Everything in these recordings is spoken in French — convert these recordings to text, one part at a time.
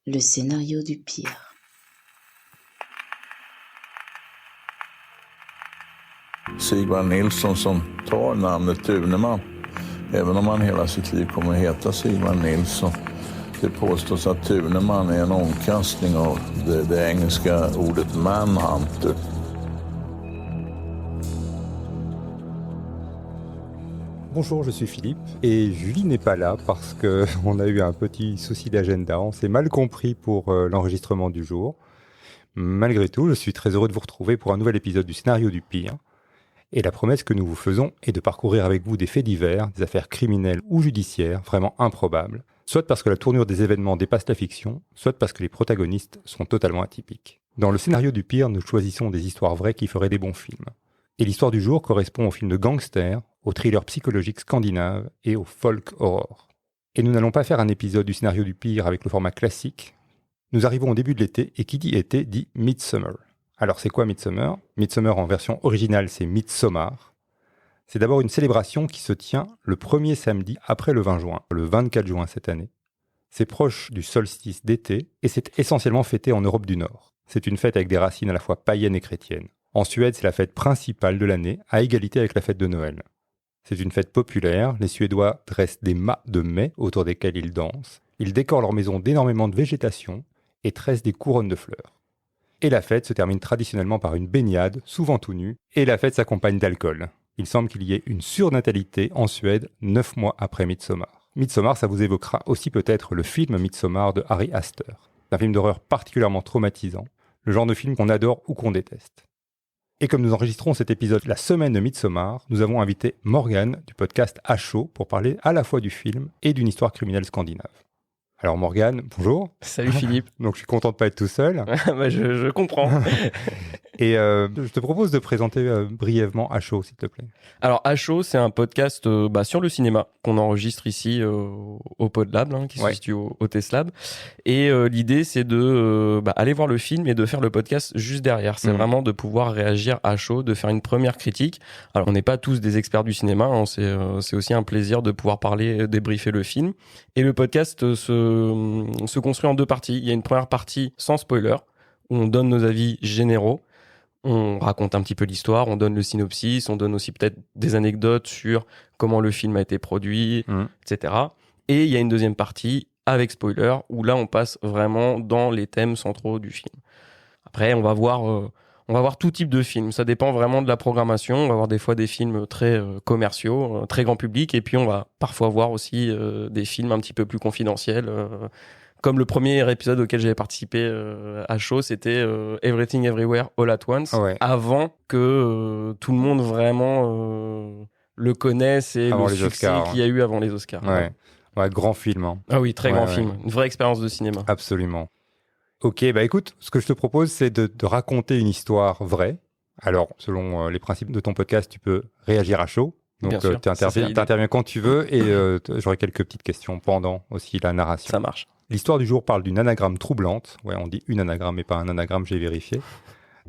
Le scénario du pire. Sigvard Nilsson som tar namnet Duneman, även om han hela sitt liv kommer att heta Sigvard Nilsson. Det påstås att Duneman är en omkastning av det engelska ordet manhunter. Bonjour, je suis Philippe et Julie n'est pas là parce qu'on a eu un petit souci d'agenda, on s'est mal compris pour l'enregistrement du jour. Malgré tout, je suis très heureux de vous retrouver pour un nouvel épisode du scénario du pire. Et la promesse que nous vous faisons est de parcourir avec vous des faits divers, des affaires criminelles ou judiciaires vraiment improbables, soit parce que la tournure des événements dépasse la fiction, soit parce que les protagonistes sont totalement atypiques. Dans le scénario du pire, nous choisissons des histoires vraies qui feraient des bons films. Et l'histoire du jour correspond au film de gangster, au thriller psychologique scandinave et au folk horror. Et nous n'allons pas faire un épisode du scénario du pire avec le format classique. Nous arrivons au début de l'été, et qui dit été dit Midsummer. Alors c'est quoi Midsummer ? Midsummer en version originale, c'est Midsommar. C'est d'abord une célébration qui se tient le premier samedi après le 20 juin, le 24 juin cette année. C'est proche du solstice d'été, et c'est essentiellement fêté en Europe du Nord. C'est une fête avec des racines à la fois païennes et chrétiennes. En Suède, c'est la fête principale de l'année, à égalité avec la fête de Noël. C'est une fête populaire, les Suédois dressent des mâts de mai autour desquels ils dansent, ils décorent leur maison d'énormément de végétation et tressent des couronnes de fleurs. Et la fête se termine traditionnellement par une baignade, souvent tout nu, et la fête s'accompagne d'alcool. Il semble qu'il y ait une surnatalité en Suède 9 mois après Midsommar. Midsommar, ça vous évoquera aussi peut-être le film Midsommar de Ari Aster. C'est un film d'horreur particulièrement traumatisant, le genre de film qu'on adore ou qu'on déteste. Et comme nous enregistrons cet épisode la semaine de Midsommar, nous avons invité Morgane du podcast À Chaud pour parler à la fois du film et d'une histoire criminelle scandinave. Alors Morgane, bonjour. Salut Philippe. Donc je suis content de ne pas être tout seul. Bah, je comprends. Et je te propose de présenter brièvement À Chaud, s'il te plaît. Alors À Chaud, c'est un podcast sur le cinéma qu'on enregistre ici au PodLab, qui se situe au TesLab. Et l'idée, c'est de aller voir le film et de faire le podcast juste derrière. C'est vraiment de pouvoir réagir à chaud, de faire une première critique. Alors on n'est pas tous des experts du cinéma, c'est aussi un plaisir de pouvoir parler, débriefer le film. Et le podcast se construit en deux parties. Il y a une première partie sans spoiler, où on donne nos avis généraux. On raconte un petit peu l'histoire, on donne le synopsis, on donne aussi peut-être des anecdotes sur comment le film a été produit, etc. Et il y a une deuxième partie avec spoiler, où là on passe vraiment dans les thèmes centraux du film. Après, on va voir tout type de films. Ça dépend vraiment de la programmation. On va voir des fois des films très commerciaux, très grand public, et puis on va parfois voir aussi des films un petit peu plus confidentiels. Comme le premier épisode auquel j'avais participé à chaud, c'était Everything Everywhere All at Once, avant que tout le monde vraiment le connaisse et avant le succès qu'il y a eu avant les Oscars. Ouais, grand film. Hein. Ah oui, très grand film. Une vraie expérience de cinéma. Absolument. Ok, écoute, ce que je te propose, c'est de raconter une histoire vraie. Alors, selon les principes de ton podcast, tu peux réagir à chaud. Donc, tu interviens quand tu veux et j'aurai quelques petites questions pendant aussi la narration. Ça marche. L'histoire du jour parle d'une anagramme troublante. Ouais, on dit une anagramme et pas un anagramme, j'ai vérifié.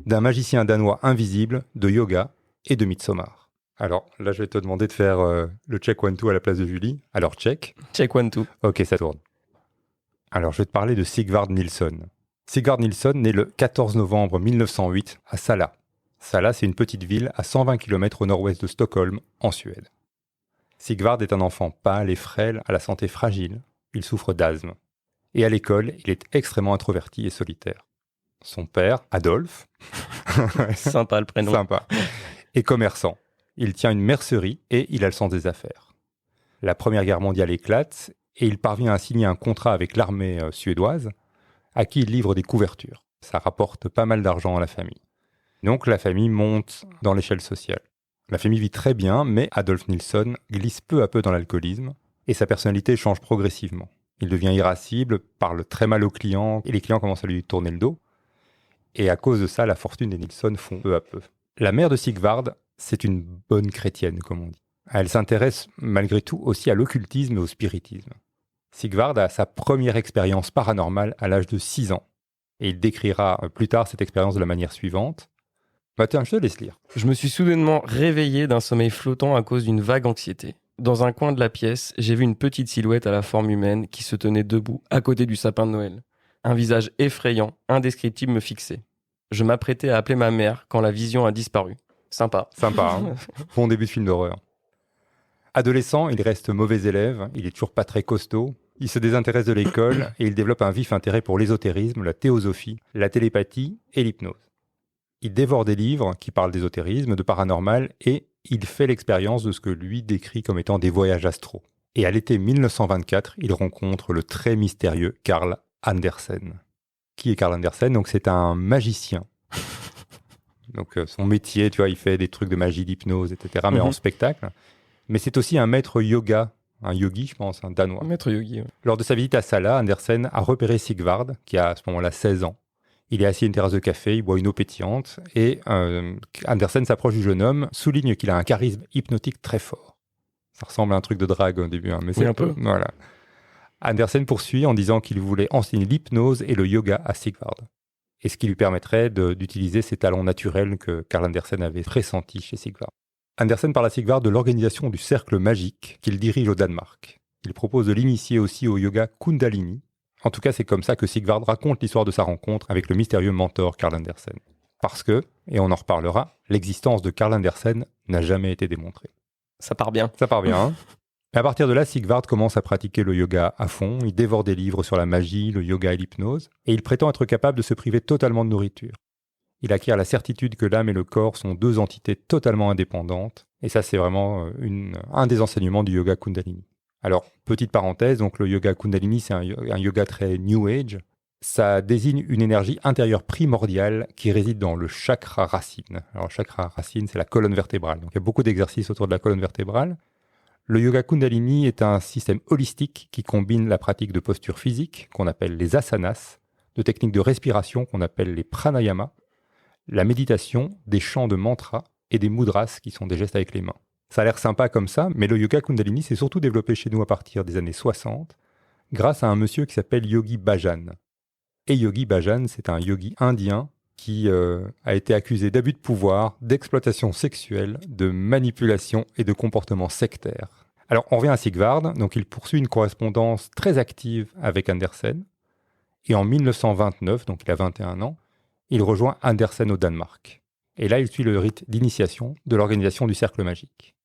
D'un magicien danois invisible, de yoga et de Midsommar. Alors, là, je vais te demander de faire le check 1-2 à la place de Julie. Alors, check. Check 1-2. Ok, ça tourne. Alors, je vais te parler de Sigvard Nilsson. Sigvard Nilsson naît le 14 novembre 1908 à Sala. Sala, c'est une petite ville à 120 km au nord-ouest de Stockholm, en Suède. Sigvard est un enfant pâle et frêle, à la santé fragile. Il souffre d'asthme. Et à l'école, il est extrêmement introverti et solitaire. Son père, Adolphe, sympa le prénom, est commerçant. Il tient une mercerie et il a le sens des affaires. La Première Guerre mondiale éclate et il parvient à signer un contrat avec l'armée suédoise à qui il livre des couvertures. Ça rapporte pas mal d'argent à la famille. Donc la famille monte dans l'échelle sociale. La famille vit très bien, mais Adolphe Nilsson glisse peu à peu dans l'alcoolisme et sa personnalité change progressivement. Il devient irascible, parle très mal aux clients et les clients commencent à lui tourner le dos. Et à cause de ça, la fortune des Nilsson fond peu à peu. La mère de Sigvard, c'est une bonne chrétienne, comme on dit. Elle s'intéresse malgré tout aussi à l'occultisme et au spiritisme. Sigvard a sa première expérience paranormale à l'âge de 6 ans. Et il décrira plus tard cette expérience de la manière suivante. Tiens, je te laisse lire. Je me suis soudainement réveillé d'un sommeil flottant à cause d'une vague anxiété. Dans un coin de la pièce, j'ai vu une petite silhouette à la forme humaine qui se tenait debout à côté du sapin de Noël. Un visage effrayant, indescriptible me fixait. Je m'apprêtais à appeler ma mère quand la vision a disparu. Sympa. Sympa, hein. Bon début de film d'horreur. Adolescent, il reste mauvais élève, il est toujours pas très costaud. Il se désintéresse de l'école et il développe un vif intérêt pour l'ésotérisme, la théosophie, la télépathie et l'hypnose. Il dévore des livres qui parlent d'ésotérisme, de paranormal et il fait l'expérience de ce que lui décrit comme étant des voyages astraux. Et à l'été 1924, il rencontre le très mystérieux Karl Andersen. Qui est Karl Andersen ? Donc c'est un magicien. Donc son métier, tu vois, il fait des trucs de magie, d'hypnose, etc., mais en spectacle. Mais c'est aussi un maître yoga, un yogi, je pense, un danois. Maître yogi, ouais. Lors de sa visite à Sala, Andersen a repéré Sigvard, qui a à ce moment-là 16 ans. Il est assis à une terrasse de café, il boit une eau pétillante, et Andersen s'approche du jeune homme, souligne qu'il a un charisme hypnotique très fort. Ça ressemble à un truc de drague au début, hein, mais c'est un peu. Voilà. Andersen poursuit en disant qu'il voulait enseigner l'hypnose et le yoga à Sigvard, et ce qui lui permettrait d'utiliser ses talents naturels que Karl Andersen avait pressentis chez Sigvard. Andersen parle à Sigvard de l'organisation du cercle magique qu'il dirige au Danemark. Il propose de l'initier aussi au yoga Kundalini. En tout cas, c'est comme ça que Sigvard raconte l'histoire de sa rencontre avec le mystérieux mentor Karl Andersen. Parce que, et on en reparlera, l'existence de Karl Andersen n'a jamais été démontrée. Ça part bien. Ça part bien, hein. À partir de là, Sigvard commence à pratiquer le yoga à fond. Il dévore des livres sur la magie, le yoga et l'hypnose. Et il prétend être capable de se priver totalement de nourriture. Il acquiert la certitude que l'âme et le corps sont deux entités totalement indépendantes. Et ça, c'est vraiment un des enseignements du yoga Kundalini. Alors, petite parenthèse, donc le yoga Kundalini, c'est un yoga très New Age. Ça désigne une énergie intérieure primordiale qui réside dans le chakra racine. Alors, le chakra racine, c'est la colonne vertébrale. Donc, il y a beaucoup d'exercices autour de la colonne vertébrale. Le yoga Kundalini est un système holistique qui combine la pratique de postures physiques, qu'on appelle les asanas, de techniques de respiration, qu'on appelle les pranayamas, la méditation, des chants de mantras et des mudras, qui sont des gestes avec les mains. Ça a l'air sympa comme ça, mais le yoga Kundalini s'est surtout développé chez nous à partir des années 60, grâce à un monsieur qui s'appelle Yogi Bhajan. Et Yogi Bhajan, c'est un yogi indien qui a été accusé d'abus de pouvoir, d'exploitation sexuelle, de manipulation et de comportement sectaire. Alors, on revient à Sigvard, donc il poursuit une correspondance très active avec Andersen, et en 1929, donc il a 21 ans, il rejoint Andersen au Danemark. Et là, il suit le rite d'initiation de l'organisation du cercle magique.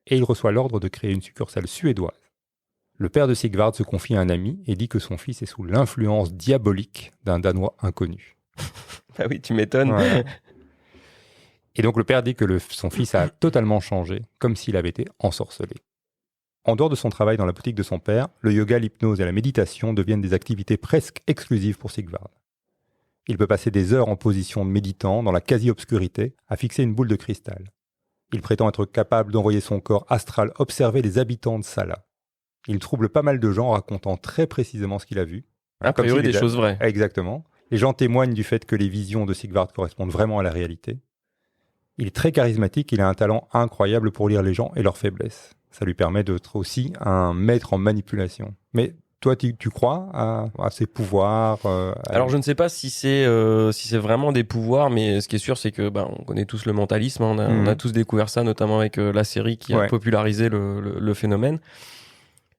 Et il reçoit l'ordre de créer une succursale suédoise. Le père de Sigvard se confie à un ami et dit que son fils est sous l'influence diabolique d'un Danois inconnu. Ah oui, tu m'étonnes. Ouais. Et donc le père dit que son fils a totalement changé, comme s'il avait été ensorcelé. En dehors de son travail dans la boutique de son père, le yoga, l'hypnose et la méditation deviennent des activités presque exclusives pour Sigvard. Il peut passer des heures en position de méditant, dans la quasi-obscurité, à fixer une boule de cristal. Il prétend être capable d'envoyer son corps astral observer les habitants de Sala. Il trouble pas mal de gens en racontant très précisément ce qu'il a vu. A priori, des choses vraies. Exactement. Les gens témoignent du fait que les visions de Sigvard correspondent vraiment à la réalité. Il est très charismatique, il a un talent incroyable pour lire les gens et leurs faiblesses. Ça lui permet d'être aussi un maître en manipulation. Mais toi, tu crois à ses pouvoirs Alors, je ne sais pas si c'est vraiment des pouvoirs, mais ce qui est sûr, c'est que on connaît tous le mentalisme. Hein, on a tous découvert ça, notamment avec la série qui a popularisé le phénomène.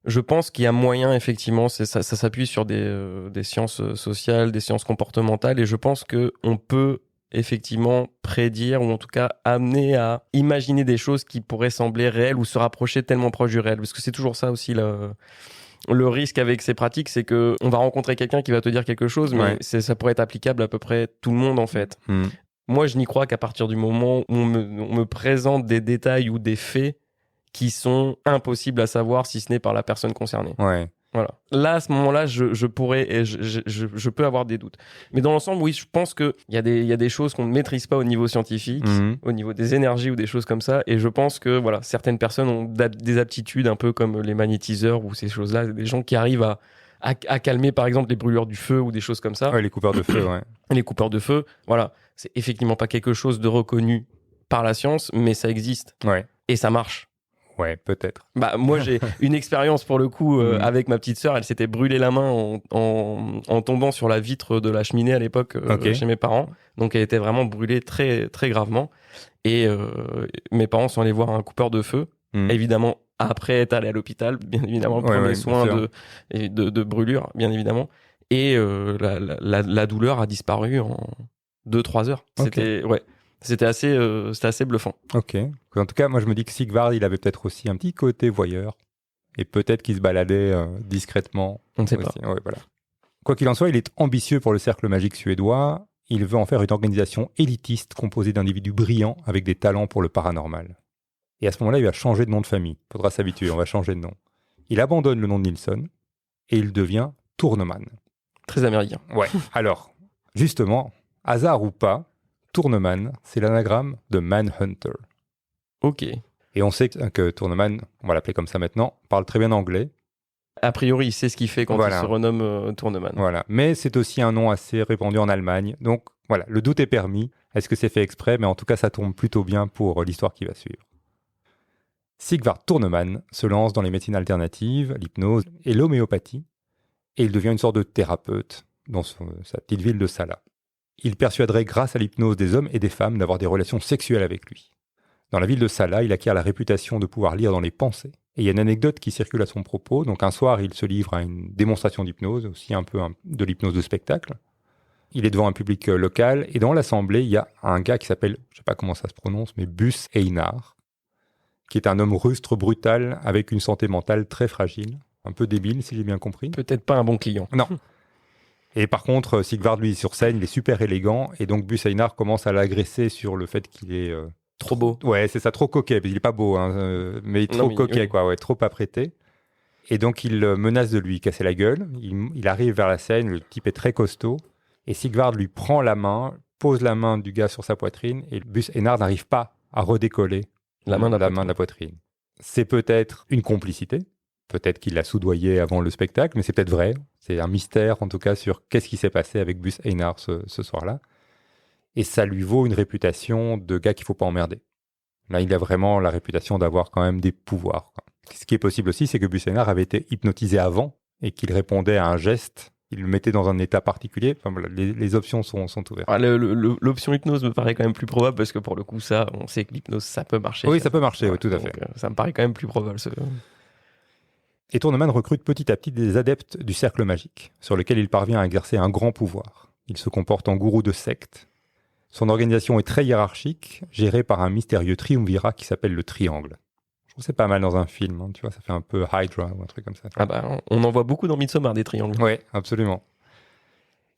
Je pense qu'il y a moyen, effectivement, ça s'appuie sur des sciences sociales, des sciences comportementales, et je pense qu'on peut effectivement prédire, ou en tout cas amener à imaginer des choses qui pourraient sembler réelles ou se rapprocher tellement proche du réel. Parce que c'est toujours ça aussi le risque avec ces pratiques, c'est que on va rencontrer quelqu'un qui va te dire quelque chose, mais ça pourrait être applicable à peu près tout le monde en fait. Moi, je n'y crois qu'à partir du moment où on me présente des détails ou des faits qui sont impossibles à savoir si ce n'est par la personne concernée. Voilà. Là, à ce moment-là, je pourrais et je peux avoir des doutes. Mais dans l'ensemble, oui, je pense qu'il y a des choses qu'on ne maîtrise pas au niveau scientifique, au niveau des énergies ou des choses comme ça. Et je pense que voilà, certaines personnes ont des aptitudes un peu comme les magnétiseurs ou ces choses-là, des gens qui arrivent à calmer, par exemple, les brûlures du feu ou des choses comme ça. Ouais, les coupeurs de feu, ouais. Les coupeurs de feu, voilà. C'est effectivement pas quelque chose de reconnu par la science, mais ça existe. Ouais. Et ça marche. Ouais, peut-être. Moi, j'ai une expérience pour le coup avec ma petite sœur. Elle s'était brûlée la main en tombant sur la vitre de la cheminée à l'époque chez mes parents. Donc, elle était vraiment brûlée très, très gravement. Et mes parents sont allés voir un coupeur de feu. Évidemment, après être allés à l'hôpital, bien évidemment, premier soin de brûlure, bien évidemment. Et la douleur a disparu en 2-3 heures. Okay. C'était assez bluffant. Ok. En tout cas, moi je me dis que Sigvard, il avait peut-être aussi un petit côté voyeur. Et peut-être qu'il se baladait discrètement. On ne sait pas. Ouais, voilà. Quoi qu'il en soit, il est ambitieux pour le cercle magique suédois. Il veut en faire une organisation élitiste composée d'individus brillants avec des talents pour le paranormal. Et à ce moment-là, il va changer de nom de famille. Il faudra s'habituer, on va changer de nom. Il abandonne le nom de Nilsson et il devient Tourneman. Très américain. Ouais. Alors, justement, hasard ou pas, Tourneman, c'est l'anagramme de Manhunter. Ok. Et on sait que Tourneman, on va l'appeler comme ça maintenant, parle très bien anglais. A priori, il sait ce qu'il fait quand il se renomme Tourneman. Voilà. Mais c'est aussi un nom assez répandu en Allemagne. Donc voilà, le doute est permis. Est-ce que c'est fait exprès? Mais en tout cas, ça tombe plutôt bien pour l'histoire qui va suivre. Sigvard Tourneman se lance dans les médecines alternatives, l'hypnose et l'homéopathie. Et il devient une sorte de thérapeute dans sa petite ville de Sala. Il persuaderait grâce à l'hypnose des hommes et des femmes d'avoir des relations sexuelles avec lui. Dans la ville de Sala, il acquiert la réputation de pouvoir lire dans les pensées. Et il y a une anecdote qui circule à son propos. Donc un soir, il se livre à une démonstration d'hypnose, aussi un peu de l'hypnose de spectacle. Il est devant un public local, et dans l'assemblée, il y a un gars qui s'appelle, je ne sais pas comment ça se prononce, mais Bus Einar, qui est un homme rustre, brutal, avec une santé mentale très fragile, un peu débile, si j'ai bien compris. Peut-être pas un bon client. Non. Et par contre, Sigvard, lui, sur scène, il est super élégant, et donc Bus Einar commence à l'agresser sur le fait qu'il est... trop beau. Ouais, c'est ça, trop coquet. Il est pas beau, hein, mais trop coquet, quoi, ouais, trop apprêté. Et donc, il menace de lui casser la gueule. Il arrive vers la scène, le type est très costaud. Et Sigvard lui prend la main, pose la main du gars sur sa poitrine, et Bus Einar n'arrive pas à redécoller la main de la poitrine. C'est peut-être une complicité. Peut-être qu'il l'a soudoyé avant le spectacle, mais c'est peut-être vrai. C'est un mystère, en tout cas, sur qu'est-ce qui s'est passé avec Bus Einar ce soir-là. Et ça lui vaut une réputation de gars qu'il ne faut pas emmerder. Là, il a vraiment la réputation d'avoir quand même des pouvoirs. Ce qui est possible aussi, c'est que Bus Einar avait été hypnotisé avant et qu'il répondait à un geste. Il le mettait dans un état particulier. Enfin, voilà, les options sont ouvertes. L'option hypnose me paraît quand même plus probable parce que pour le coup, ça, on sait que l'hypnose, ça peut marcher. Oui, ça peut marcher, oui, tout à fait. Ça me paraît quand même plus probable. Et Tourneman recrute petit à petit des adeptes du cercle magique, sur lesquels il parvient à exercer un grand pouvoir. Il se comporte en gourou de secte. Son organisation est très hiérarchique, gérée par un mystérieux triumvirat qui s'appelle le Triangle. Je trouve que c'est pas mal dans un film, hein, tu vois, ça fait un peu Hydra ou un truc comme ça. Ah bah, on en voit beaucoup dans Midsommar, des triangles. Oui, absolument.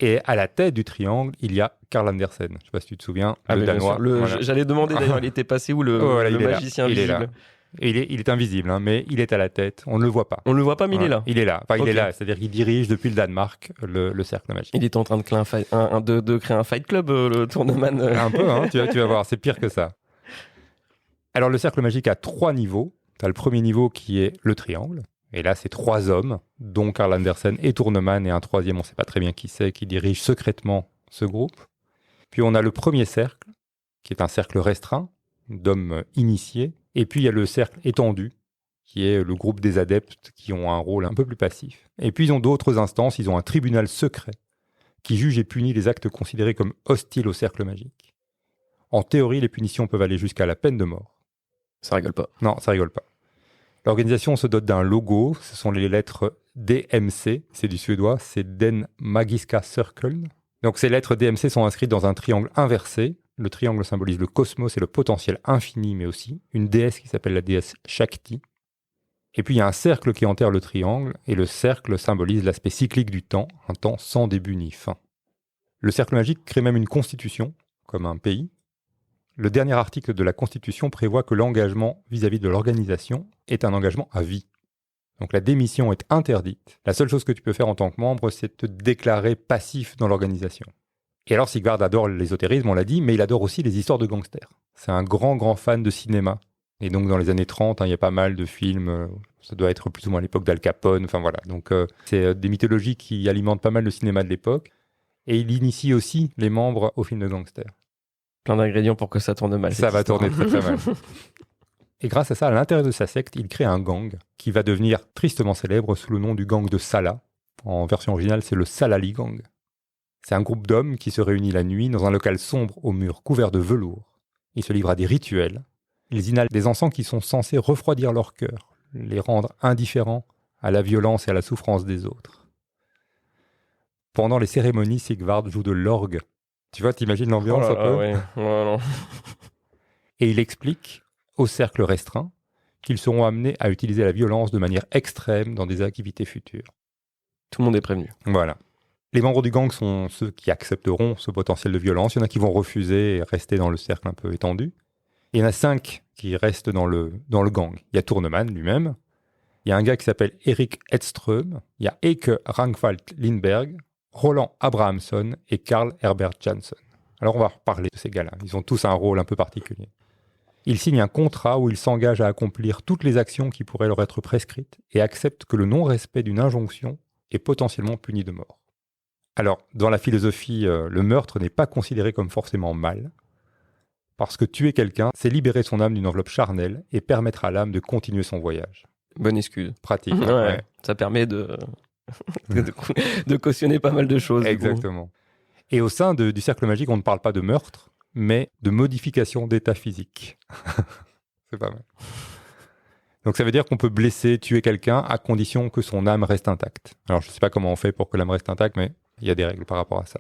Et à la tête du Triangle, il y a Karl Andersen. Je ne sais pas si tu te souviens, le Danois. Voilà. J'allais demander d'ailleurs, il était passé où le magicien invisible? Il est invisible, hein, mais il est à la tête. On ne le voit pas. On ne le voit pas, mais il est là. Il est là. Enfin, il est là. C'est-à-dire qu'il dirige depuis le Danemark le cercle magique. Il est en train de créer un fight club, le Tourneman. Un peu, hein, tu vas voir. C'est pire que ça. Alors, le cercle magique a 3 niveaux. Tu as le premier niveau qui est le triangle. Et là, c'est 3 hommes, dont Karl Andersen et Tourneman, et un troisième, on ne sait pas très bien qui c'est, qui dirige secrètement ce groupe. Puis on a le premier cercle, qui est un cercle restreint, d'hommes initiés. Et puis il y a le cercle étendu, qui est le groupe des adeptes qui ont un rôle un peu plus passif. Et puis ils ont d'autres instances, ils ont un tribunal secret, qui juge et punit les actes considérés comme hostiles au cercle magique. En théorie, les punitions peuvent aller jusqu'à la peine de mort. Ça rigole pas. Non, ça rigole pas. L'organisation se dote d'un logo, ce sont les lettres DMC, c'est du suédois, c'est Den Magiska Cirkeln. Donc ces lettres DMC sont inscrites dans un triangle inversé. Le triangle symbolise le cosmos et le potentiel infini, mais aussi une déesse qui s'appelle la déesse Shakti. Et puis il y a un cercle qui enterre le triangle, et le cercle symbolise l'aspect cyclique du temps, un temps sans début ni fin. Le cercle magique crée même une constitution, comme un pays. Le dernier article de la Constitution prévoit que l'engagement vis-à-vis de l'organisation est un engagement à vie. Donc la démission est interdite. La seule chose que tu peux faire en tant que membre, c'est te déclarer passif dans l'organisation. Et alors Sigvard adore l'ésotérisme, on l'a dit, mais il adore aussi les histoires de gangsters. C'est un grand fan de cinéma. Et donc dans les années 30, il y a pas mal de films, ça doit être plus ou moins à l'époque d'Al Capone, enfin voilà. Donc c'est des mythologies qui alimentent pas mal le cinéma de l'époque. Et il initie aussi les membres aux films de gangsters. Plein d'ingrédients pour que ça tourne mal. Ça va tourner très mal. Et grâce à ça, à l'intérieur de sa secte, il crée un gang qui va devenir tristement célèbre sous le nom du gang de Sala. En version originale, c'est le Salali Gang. C'est un groupe d'hommes qui se réunit la nuit dans un local sombre aux murs couverts de velours. Ils se livrent à des rituels. Ils inhalent des encens qui sont censés refroidir leur cœur, les rendre indifférents à la violence et à la souffrance des autres. Pendant les cérémonies, Sigvard joue de l'orgue. Tu vois, t'imagines l'ambiance un peu ouais. Non. Et il explique au cercle restreint qu'ils seront amenés à utiliser la violence de manière extrême dans des activités futures. Tout le monde est prévenu. Voilà. Les membres du gang sont ceux qui accepteront ce potentiel de violence. Il y en a qui vont refuser et rester dans le cercle un peu étendu. Il y en a 5 qui restent dans le gang. Il y a Tourneman lui-même. Il y a un gars qui s'appelle Erik Edström. Il y a Eike Rangvald Lindberg, Roland Abrahamsson et Karl Herbert Jansson. Alors on va reparler de ces gars-là. Ils ont tous un rôle un peu particulier. Ils signent un contrat où ils s'engagent à accomplir toutes les actions qui pourraient leur être prescrites et acceptent que le non-respect d'une injonction est potentiellement puni de mort. Alors, dans la philosophie, le meurtre n'est pas considéré comme forcément mal, parce que tuer quelqu'un, c'est libérer son âme d'une enveloppe charnelle et permettre à l'âme de continuer son voyage. Bonne excuse. Pratique. Ouais. Ça permet de cautionner pas mal de choses. Exactement. Et au sein du cercle magique, on ne parle pas de meurtre, mais de modification d'état physique. C'est pas mal. Donc ça veut dire qu'on peut blesser, tuer quelqu'un à condition que son âme reste intacte. Alors je ne sais pas comment on fait pour que l'âme reste intacte, mais il y a des règles par rapport à ça.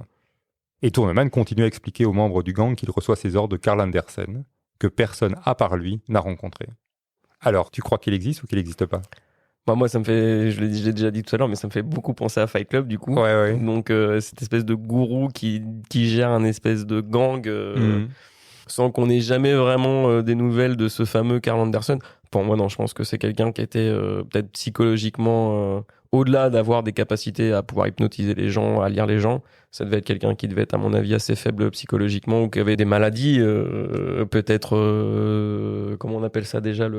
Et Tourneman continue à expliquer aux membres du gang qu'il reçoit ses ordres de Karl Andersen, que personne à part lui n'a rencontré. Alors, tu crois qu'il existe ou qu'il n'existe pas ? Moi, ça me fait, je l'ai déjà dit tout à l'heure, mais ça me fait beaucoup penser à Fight Club, du coup. Ouais. Donc, cette espèce de gourou qui gère un espèce de gang, sans qu'on ait jamais vraiment des nouvelles de ce fameux Karl Andersen. Pour moi, non, je pense que c'est quelqu'un qui était peut-être psychologiquement, au-delà d'avoir des capacités à pouvoir hypnotiser les gens, à lire les gens, ça devait être quelqu'un qui devait être, à mon avis, assez faible psychologiquement ou qui avait des maladies, peut-être, comment on appelle ça déjà,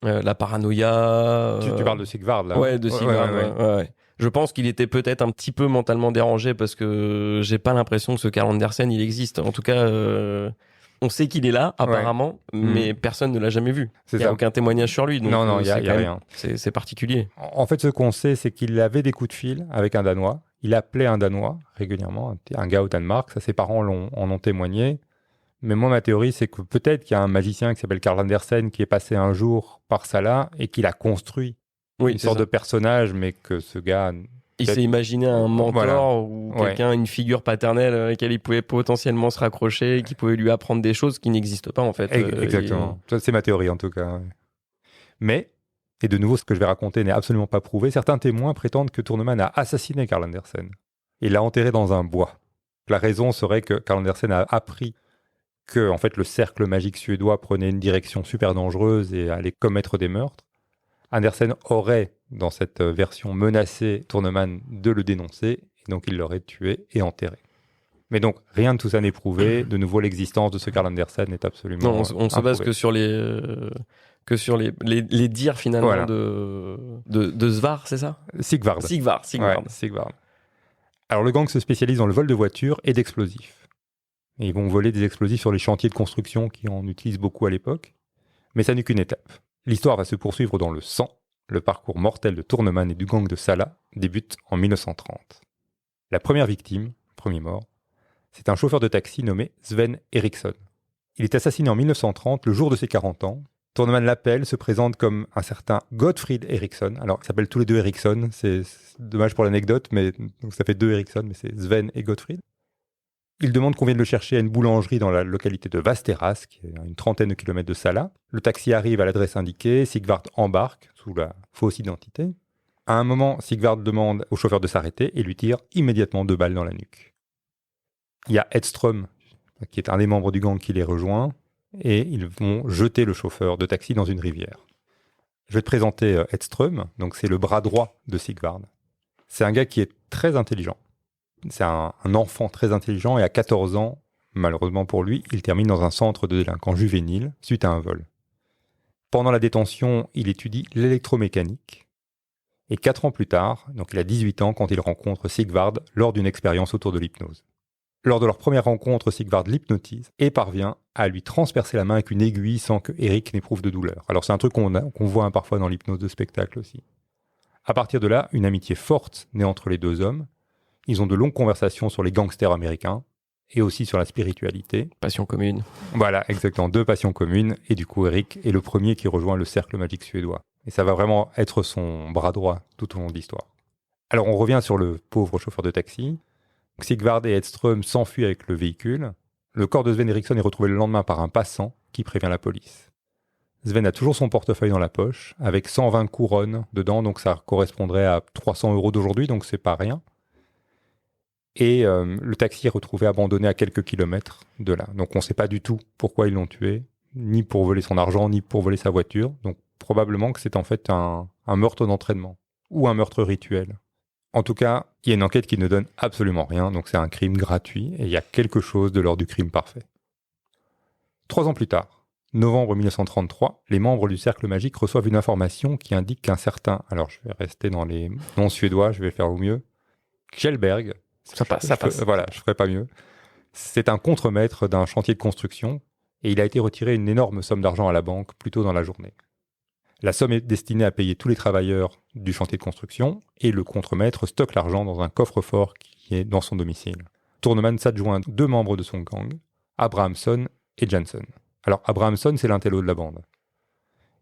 la paranoïa. Tu parles de Sigvard, là. Ouais, de Sigvard, ouais. Je pense qu'il était peut-être un petit peu mentalement dérangé parce que j'ai pas l'impression que ce Karl Andersen, il existe. En tout cas, on sait qu'il est là, apparemment, mais personne ne l'a jamais vu. Il n'y a aucun témoignage sur lui. Donc non, il n'y a rien. C'est particulier. En fait, ce qu'on sait, c'est qu'il avait des coups de fil avec un Danois. Il appelait un Danois régulièrement, un gars au Danemark. Ça, ses parents en ont témoigné. Mais moi, ma théorie, c'est que peut-être qu'il y a un magicien qui s'appelle Karl Andersen qui est passé un jour par ça là et qu'il a construit une sorte de personnage, mais que ce gars... Il s'est imaginé un mentor ou quelqu'un, une figure paternelle à laquelle il pouvait potentiellement se raccrocher et qui pouvait lui apprendre des choses qui n'existent pas, en fait. Exactement. Ça, c'est ma théorie, en tout cas. Mais, et de nouveau, ce que je vais raconter n'est absolument pas prouvé, certains témoins prétendent que Tourneman a assassiné Karl Andersen. Il l'a enterré dans un bois. La raison serait que Karl Andersen a appris que, en fait, le cercle magique suédois prenait une direction super dangereuse et allait commettre des meurtres. Andersen aurait, dans cette version, menacé Tourneman de le dénoncer, et donc il l'aurait tué et enterré. Mais donc, rien de tout ça n'est prouvé. De nouveau, l'existence de ce Karl Andersen est absolument non, on se base que sur les dires, finalement, de Svar, c'est ça ? Sigvard. Ouais, Sigvard. Alors, le gang se spécialise dans le vol de voitures et d'explosifs. Et ils vont voler des explosifs sur les chantiers de construction qui en utilisent beaucoup à l'époque. Mais ça n'est qu'une étape. L'histoire va se poursuivre dans le sang. Le parcours mortel de Tourneman et du gang de Salla débute en 1930. La première victime, premier mort, c'est un chauffeur de taxi nommé Sven Eriksson. Il est assassiné en 1930, le jour de ses 40 ans. Tourneman l'appelle, se présente comme un certain Gottfried Eriksson. Alors, ils s'appellent tous les deux Eriksson. C'est dommage pour l'anecdote, mais donc ça fait 2 Eriksson, mais c'est Sven et Gottfried. Il demande qu'on vienne le chercher à une boulangerie dans la localité de Västerås, qui est à une trentaine de kilomètres de Salla. Le taxi arrive à l'adresse indiquée, Sigvard embarque sous la fausse identité. À un moment, Sigvard demande au chauffeur de s'arrêter et lui tire immédiatement 2 balles dans la nuque. Il y a Edström, qui est un des membres du gang qui les rejoint, et ils vont jeter le chauffeur de taxi dans une rivière. Je vais te présenter Edström, donc c'est le bras droit de Sigvard. C'est un gars qui est très intelligent. C'est un enfant très intelligent et à 14 ans, malheureusement pour lui, il termine dans un centre de délinquants juvéniles suite à un vol. Pendant la détention, il étudie l'électromécanique. Et 4 ans plus tard, donc il a 18 ans quand il rencontre Sigvard lors d'une expérience autour de l'hypnose. Lors de leur première rencontre, Sigvard l'hypnotise et parvient à lui transpercer la main avec une aiguille sans que Eric n'éprouve de douleur. Alors c'est un truc qu'on voit parfois dans l'hypnose de spectacle aussi. À partir de là, une amitié forte naît entre les 2 hommes. Ils ont de longues conversations sur les gangsters américains et aussi sur la spiritualité. Passion commune. Voilà, exactement, 2 passions communes. Et du coup, Eric est le premier qui rejoint le cercle magique suédois. Et ça va vraiment être son bras droit tout au long de l'histoire. Alors on revient sur le pauvre chauffeur de taxi. Sigvard et Edström s'enfuient avec le véhicule. Le corps de Sven Eriksson est retrouvé le lendemain par un passant qui prévient la police. Sven a toujours son portefeuille dans la poche, avec 120 couronnes dedans, donc ça correspondrait à 300 € d'aujourd'hui, donc c'est pas rien. Et le taxi est retrouvé abandonné à quelques kilomètres de là. Donc on ne sait pas du tout pourquoi ils l'ont tué, ni pour voler son argent, ni pour voler sa voiture. Donc probablement que c'est en fait un meurtre d'entraînement, ou un meurtre rituel. En tout cas, il y a une enquête qui ne donne absolument rien, donc c'est un crime gratuit, et il y a quelque chose de l'ordre du crime parfait. 3 ans plus tard, novembre 1933, les membres du Cercle Magique reçoivent une information qui indique qu'un certain, alors je vais rester dans les noms suédois, je vais faire au mieux, Kjellberg, ça passe. Voilà, je ferai pas mieux. C'est un contremaître d'un chantier de construction, et il a été retiré une énorme somme d'argent à la banque plus tôt dans la journée. La somme est destinée à payer tous les travailleurs du chantier de construction et le contremaître stocke l'argent dans un coffre-fort qui est dans son domicile. Tourneman s'adjoint 2 membres de son gang, Abrahamsson et Jansson. Alors Abrahamsson, c'est l'intello de la bande.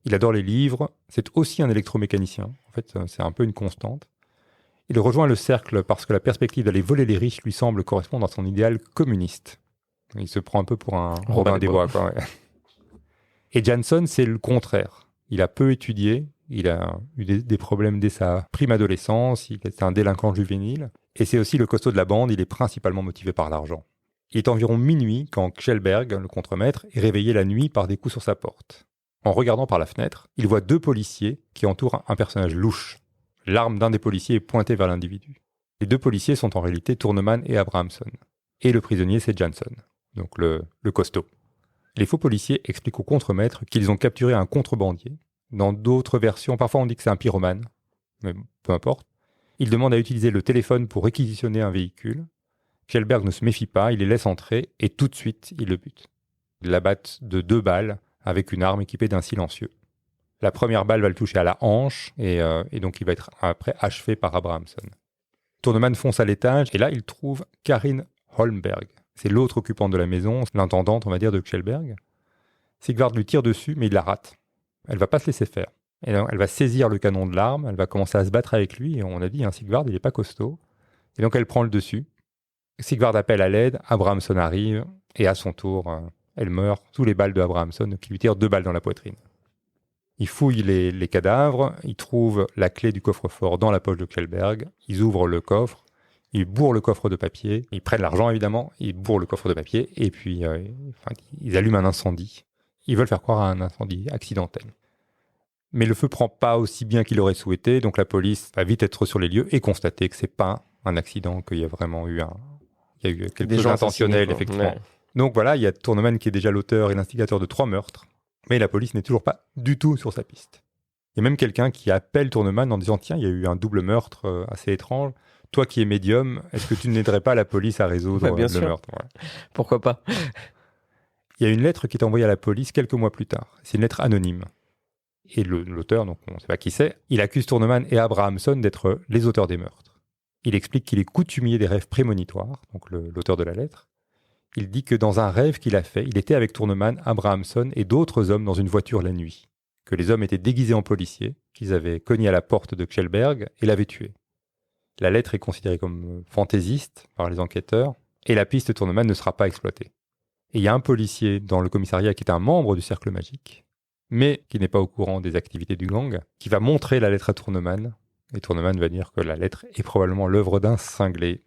Il adore les livres, c'est aussi un électromécanicien. En fait, c'est un peu une constante. Il rejoint le cercle parce que la perspective d'aller voler les riches lui semble correspondre à son idéal communiste. Il se prend un peu pour un Robin des Bois, quoi. Ouais. Et Jansson, c'est le contraire. Il a peu étudié, il a eu des problèmes dès sa prime adolescence, il était un délinquant juvénile, et c'est aussi le costaud de la bande, il est principalement motivé par l'argent. Il est environ minuit quand Kjellberg, le contremaître, est réveillé la nuit par des coups sur sa porte. En regardant par la fenêtre, il voit 2 policiers qui entourent un personnage louche. L'arme d'un des policiers est pointée vers l'individu. Les 2 policiers sont en réalité Tourneman et Abrahamsson. Et le prisonnier, c'est Jansson, donc le costaud. Les faux policiers expliquent au contremaître qu'ils ont capturé un contrebandier. Dans d'autres versions, parfois on dit que c'est un pyromane, mais peu importe. Ils demandent à utiliser le téléphone pour réquisitionner un véhicule. Kjellberg ne se méfie pas, il les laisse entrer et tout de suite, il le bute. Ils l'abattent de 2 balles avec une arme équipée d'un silencieux. La première balle va le toucher à la hanche et donc il va être après achevé par Abrahamsson. Tourneman fonce à l'étage et là il trouve Karin Holmberg. C'est l'autre occupante de la maison, l'intendante, on va dire, de Kjellberg. Sigvard lui tire dessus, mais il la rate. Elle va pas se laisser faire. Et donc, elle va saisir le canon de l'arme, elle va commencer à se battre avec lui, et on a dit, Sigvard, il est pas costaud. Et donc elle prend le dessus. Sigvard appelle à l'aide, Abrahamsson arrive, et à son tour, elle meurt sous les balles de Abrahamsson, qui lui tire 2 balles dans la poitrine. Ils fouillent les cadavres, ils trouvent la clé du coffre-fort dans la poche de Kjellberg, ils ouvrent le coffre, ils bourrent le coffre de papier, ils prennent l'argent évidemment, ils bourrent le coffre de papier et puis ils allument un incendie. Ils veulent faire croire à un incendie accidentel. Mais le feu prend pas aussi bien qu'il aurait souhaité, donc la police va vite être sur les lieux et constater que c'est pas un accident, qu'il y a vraiment eu quelque chose d'intentionnel, effectivement. Ouais. Donc voilà, il y a Tourneman qui est déjà l'auteur et l'instigateur de 3 meurtres, mais la police n'est toujours pas du tout sur sa piste. Il y a même quelqu'un qui appelle Tourneman en disant « Tiens, il y a eu un double meurtre assez étrange. Toi qui es médium, est-ce que tu n'aiderais pas la police à résoudre le meurtre ?» Voilà. Pourquoi pas. Il y a une lettre qui est envoyée à la police quelques mois plus tard. C'est une lettre anonyme. Et l'auteur, donc on ne sait pas qui c'est, il accuse Tourneman et Abrahamsson d'être les auteurs des meurtres. Il explique qu'il est coutumier des rêves prémonitoires, donc l'auteur de la lettre. Il dit que dans un rêve qu'il a fait, il était avec Tourneman, Abrahamsson et d'autres hommes dans une voiture la nuit. Que les hommes étaient déguisés en policiers, qu'ils avaient cogné à la porte de Kjellberg et l'avaient tué. La lettre est considérée comme fantaisiste par les enquêteurs et la piste Tourneman ne sera pas exploitée. Et il y a un policier dans le commissariat qui est un membre du Cercle Magique, mais qui n'est pas au courant des activités du gang, qui va montrer la lettre à Tourneman. Et Tourneman va dire que la lettre est probablement l'œuvre d'un cinglé.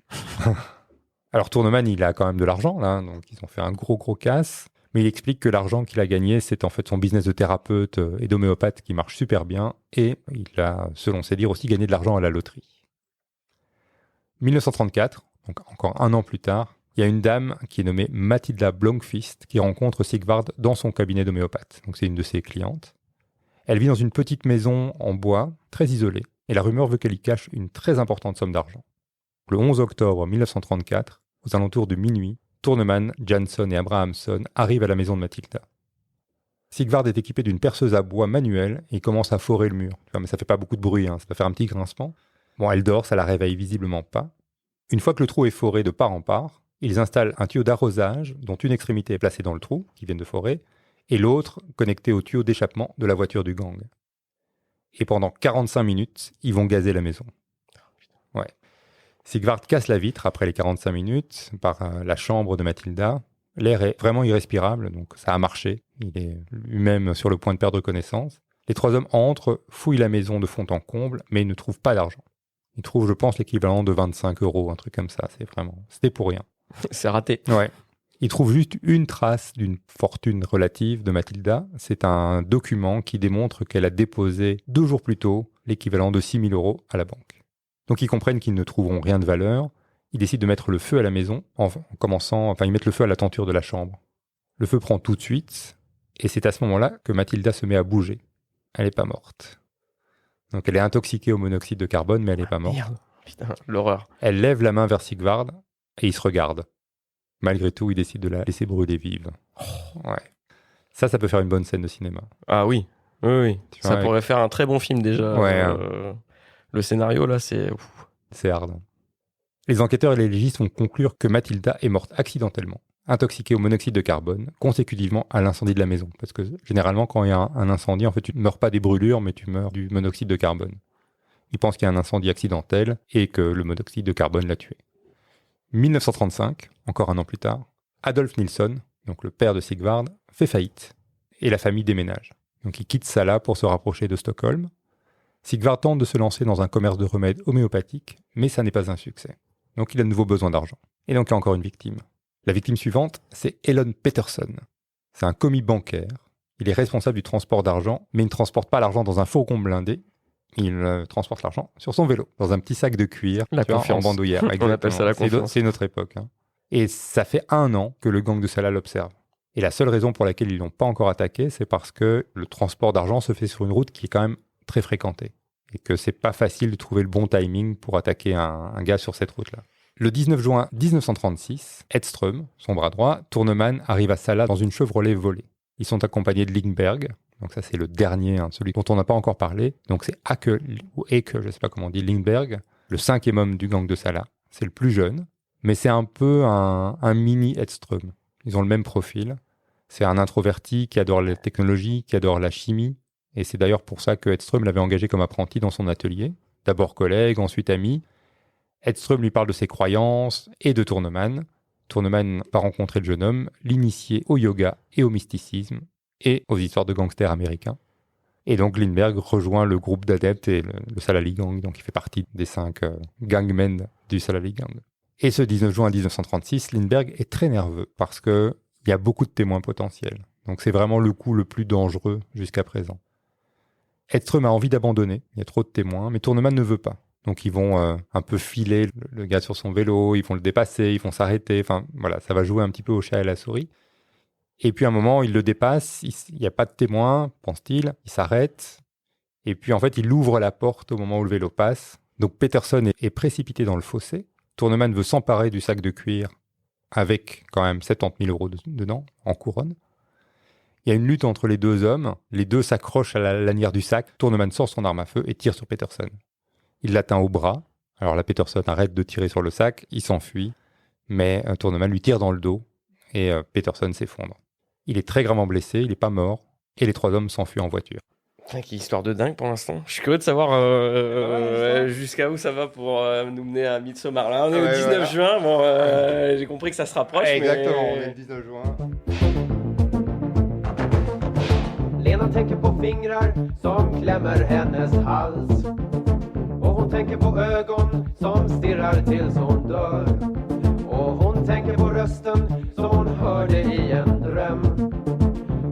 Alors Tourneman, il a quand même de l'argent, là, donc ils ont fait un gros casse. Mais il explique que l'argent qu'il a gagné, c'est en fait son business de thérapeute et d'homéopathe qui marche super bien. Et il a, selon ses dires, aussi gagné de l'argent à la loterie. 1934, donc encore 1 an plus tard, il y a une dame qui est nommée Matilda Blomqvist qui rencontre Sigvard dans son cabinet d'homéopathe. Donc c'est une de ses clientes. Elle vit dans une petite maison en bois, très isolée. Et la rumeur veut qu'elle y cache une très importante somme d'argent. Le 11 octobre 1934, aux alentours de minuit, Tourneman, Jansson et Abrahamsson arrivent à la maison de Matilda. Sigvard est équipé d'une perceuse à bois manuelle et il commence à forer le mur. Mais ça fait pas beaucoup de bruit, ça va faire un petit grincement. Bon, elle dort, ça la réveille visiblement pas. Une fois que le trou est foré de part en part, ils installent un tuyau d'arrosage dont une extrémité est placée dans le trou, qu'ils viennent de forer, et l'autre connectée au tuyau d'échappement de la voiture du gang. Et pendant 45 minutes, ils vont gazer la maison. Sigvard casse la vitre après les 45 minutes par la chambre de Mathilda. L'air est vraiment irrespirable, donc ça a marché. Il est lui-même sur le point de perdre connaissance. Les 3 hommes entrent, fouillent la maison de fond en comble, mais ils ne trouvent pas d'argent. Ils trouvent, je pense, l'équivalent de 25 €, un truc comme ça. C'était pour rien. C'est raté. Ouais. Ils trouvent juste une trace d'une fortune relative de Mathilda. C'est un document qui démontre qu'elle a déposé 2 jours plus tôt l'équivalent de 6 000 € à la banque. Donc ils comprennent qu'ils ne trouveront rien de valeur. Ils décident de mettre le feu à la maison ils mettent le feu à la tenture de la chambre. Le feu prend tout de suite et c'est à ce moment-là que Mathilda se met à bouger. Elle n'est pas morte. Donc elle est intoxiquée au monoxyde de carbone, mais elle n'est pas morte. Merde, putain, l'horreur. Elle lève la main vers Sigvard et ils se regardent. Malgré tout, il décide de la laisser brûler vive. Ouais. Ça peut faire une bonne scène de cinéma. Ah oui. Ça vois, pourrait faire un très bon film déjà. Ouais. Le scénario là, c'est... C'est hard. Les enquêteurs et les légistes vont conclure que Mathilda est morte accidentellement, intoxiquée au monoxyde de carbone, consécutivement à l'incendie de la maison. Parce que généralement, quand il y a un incendie, en fait, tu ne meurs pas des brûlures, mais tu meurs du monoxyde de carbone. Ils pensent qu'il y a un incendie accidentel et que le monoxyde de carbone l'a tuée. 1935, encore un an plus tard, Adolf Nilsson, donc le père de Sigvard, fait faillite et la famille déménage. Donc il quitte Sala pour se rapprocher de Stockholm. Sigvard tente de se lancer dans un commerce de remèdes homéopathiques, mais ça n'est pas un succès. Donc il a de nouveau besoin d'argent. Et donc il y a encore une victime. La victime suivante, c'est Elon Pettersson. C'est un commis bancaire. Il est responsable du transport d'argent, mais il ne transporte pas l'argent dans un fourgon blindé. Il transporte l'argent sur son vélo, dans un petit sac de cuir, en bandoulière. On appelle ça la confiance. C'est une autre époque. Et ça fait 1 an que le gang de Sala l'observe. Et la seule raison pour laquelle ils ne l'ont pas encore attaqué, c'est parce que le transport d'argent se fait sur une route qui est quand même très fréquentée. Et que c'est pas facile de trouver le bon timing pour attaquer un gars sur cette route-là. Le 19 juin 1936, Edström, son bras droit, Tourneman, arrive à Sala dans une Chevrolet volée. Ils sont accompagnés de Lindberg. Donc ça, c'est le dernier, celui dont on n'a pas encore parlé. Donc c'est Ake, je ne sais pas comment on dit, Lindberg, le 5e homme du gang de Sala. C'est le plus jeune, mais c'est un peu un mini Edström. Ils ont le même profil. C'est un introverti qui adore la technologie, qui adore la chimie. Et c'est d'ailleurs pour ça que Edström l'avait engagé comme apprenti dans son atelier. D'abord collègue, ensuite ami. Edström lui parle de ses croyances et de Tourneman. Tourneman va rencontrer le jeune homme, l'initier au yoga et au mysticisme et aux histoires de gangsters américains. Et donc Lindberg rejoint le groupe d'adeptes et le Salali Gang, donc il fait partie des 5 gangmen du Salali Gang. Et ce 19 juin 1936, Lindberg est très nerveux parce qu'il y a beaucoup de témoins potentiels. Donc c'est vraiment le coup le plus dangereux jusqu'à présent. Edström a envie d'abandonner, il y a trop de témoins, mais Tourneman ne veut pas. Donc ils vont un peu filer le gars sur son vélo, ils vont le dépasser, ils vont s'arrêter, enfin voilà, ça va jouer un petit peu au chat et à la souris. Et puis à un moment, il le dépasse, il n'y a pas de témoin, pense-t-il, il s'arrête, et puis en fait, il ouvre la porte au moment où le vélo passe. Donc Pettersson est précipité dans le fossé, Tourneman veut s'emparer du sac de cuir avec quand même 70 000 € dedans, en couronne. Il y a une lutte entre les 2 hommes, les 2 s'accrochent à la lanière du sac, Tourneman sort son arme à feu et tire sur Pettersson. Il l'atteint au bras, alors là Pettersson arrête de tirer sur le sac, il s'enfuit, mais Tourneman lui tire dans le dos et Pettersson s'effondre. Il est très gravement blessé, il n'est pas mort, et les 3 hommes s'enfuient en voiture. Putain, quelle histoire de dingue pour l'instant. Je suis curieux de savoir jusqu'à où ça va pour nous mener à Midsommar. Là, on est au 19 juin, bon, j'ai compris que ça se rapproche. Exactement, on est le 19 juin. Lena tänker på fingrar som klämmer hennes hals. Och hon tänker på ögon som stirrar tills hon dör. Och hon tänker på rösten som hon hörde i en dröm.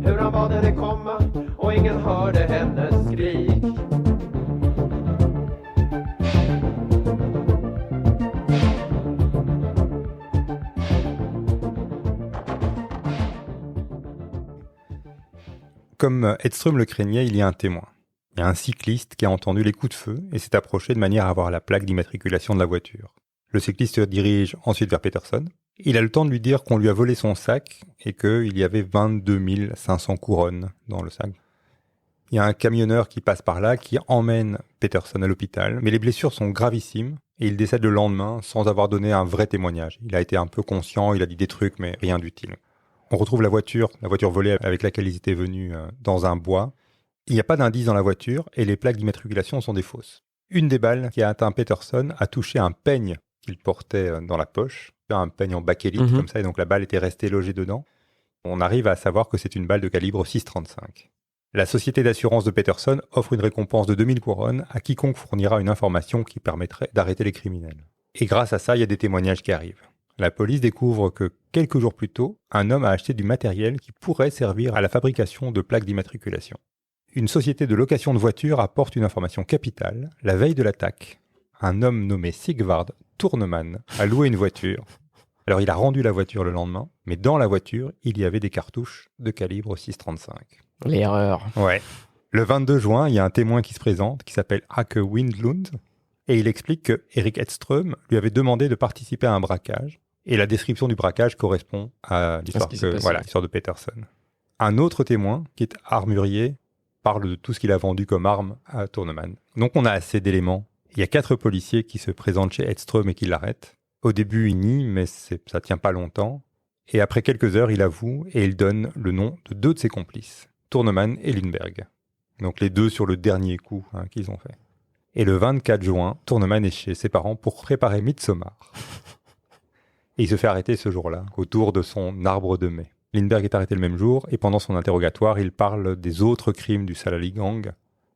Hur han bad henne komma och ingen hörde hennes skrik. Comme Edström le craignait, il y a un témoin. Il y a un cycliste qui a entendu les coups de feu et s'est approché de manière à avoir la plaque d'immatriculation de la voiture. Le cycliste se dirige ensuite vers Pettersson. Il a le temps de lui dire qu'on lui a volé son sac et qu'il y avait 22 500 couronnes dans le sac. Il y a un camionneur qui passe par là, qui emmène Pettersson à l'hôpital, mais les blessures sont gravissimes et il décède le lendemain sans avoir donné un vrai témoignage. Il a été un peu conscient, il a dit des trucs, mais rien d'utile. On retrouve la voiture volée avec laquelle ils étaient venus dans un bois. Il n'y a pas d'indice dans la voiture et les plaques d'immatriculation sont des fausses. Une des balles qui a atteint Pettersson a touché un peigne qu'il portait dans la poche, un peigne en bakélite comme ça, et donc la balle était restée logée dedans. On arrive à savoir que c'est une balle de calibre 6,35. La société d'assurance de Peterson offre une récompense de 2000 couronnes à quiconque fournira une information qui permettrait d'arrêter les criminels. Et grâce à ça, il y a des témoignages qui arrivent. La police découvre que quelques jours plus tôt, un homme a acheté du matériel qui pourrait servir à la fabrication de plaques d'immatriculation. Une société de location de voitures apporte une information capitale. La veille de l'attaque, un homme nommé Sigvard Tourneman a loué une voiture. Alors il a rendu la voiture le lendemain, mais dans la voiture, il y avait des cartouches de calibre 6,35. L'erreur. Ouais. Le 22 juin, il y a un témoin qui se présente, qui s'appelle Hake Windlund, et il explique que Erik Edström lui avait demandé de participer à un braquage, et la description du braquage correspond à l'histoire, l'histoire de Peterson. Un autre témoin, qui est armurier, parle de tout ce qu'il a vendu comme arme à Tourneman. Donc on a assez d'éléments. Il y a 4 policiers qui se présentent chez Edström et qui l'arrêtent. Au début, il nie, mais ça tient pas longtemps. Et après quelques heures, il avoue et il donne le nom de 2 de ses complices, Tourneman et Lindberg. Donc les 2 sur le dernier coup qu'ils ont fait. Et le 24 juin, Tourneman est chez ses parents pour préparer Midsommar. Et il se fait arrêter ce jour-là, autour de son arbre de mai. Lindberg est arrêté le même jour, et pendant son interrogatoire, il parle des autres crimes du Salali Gang,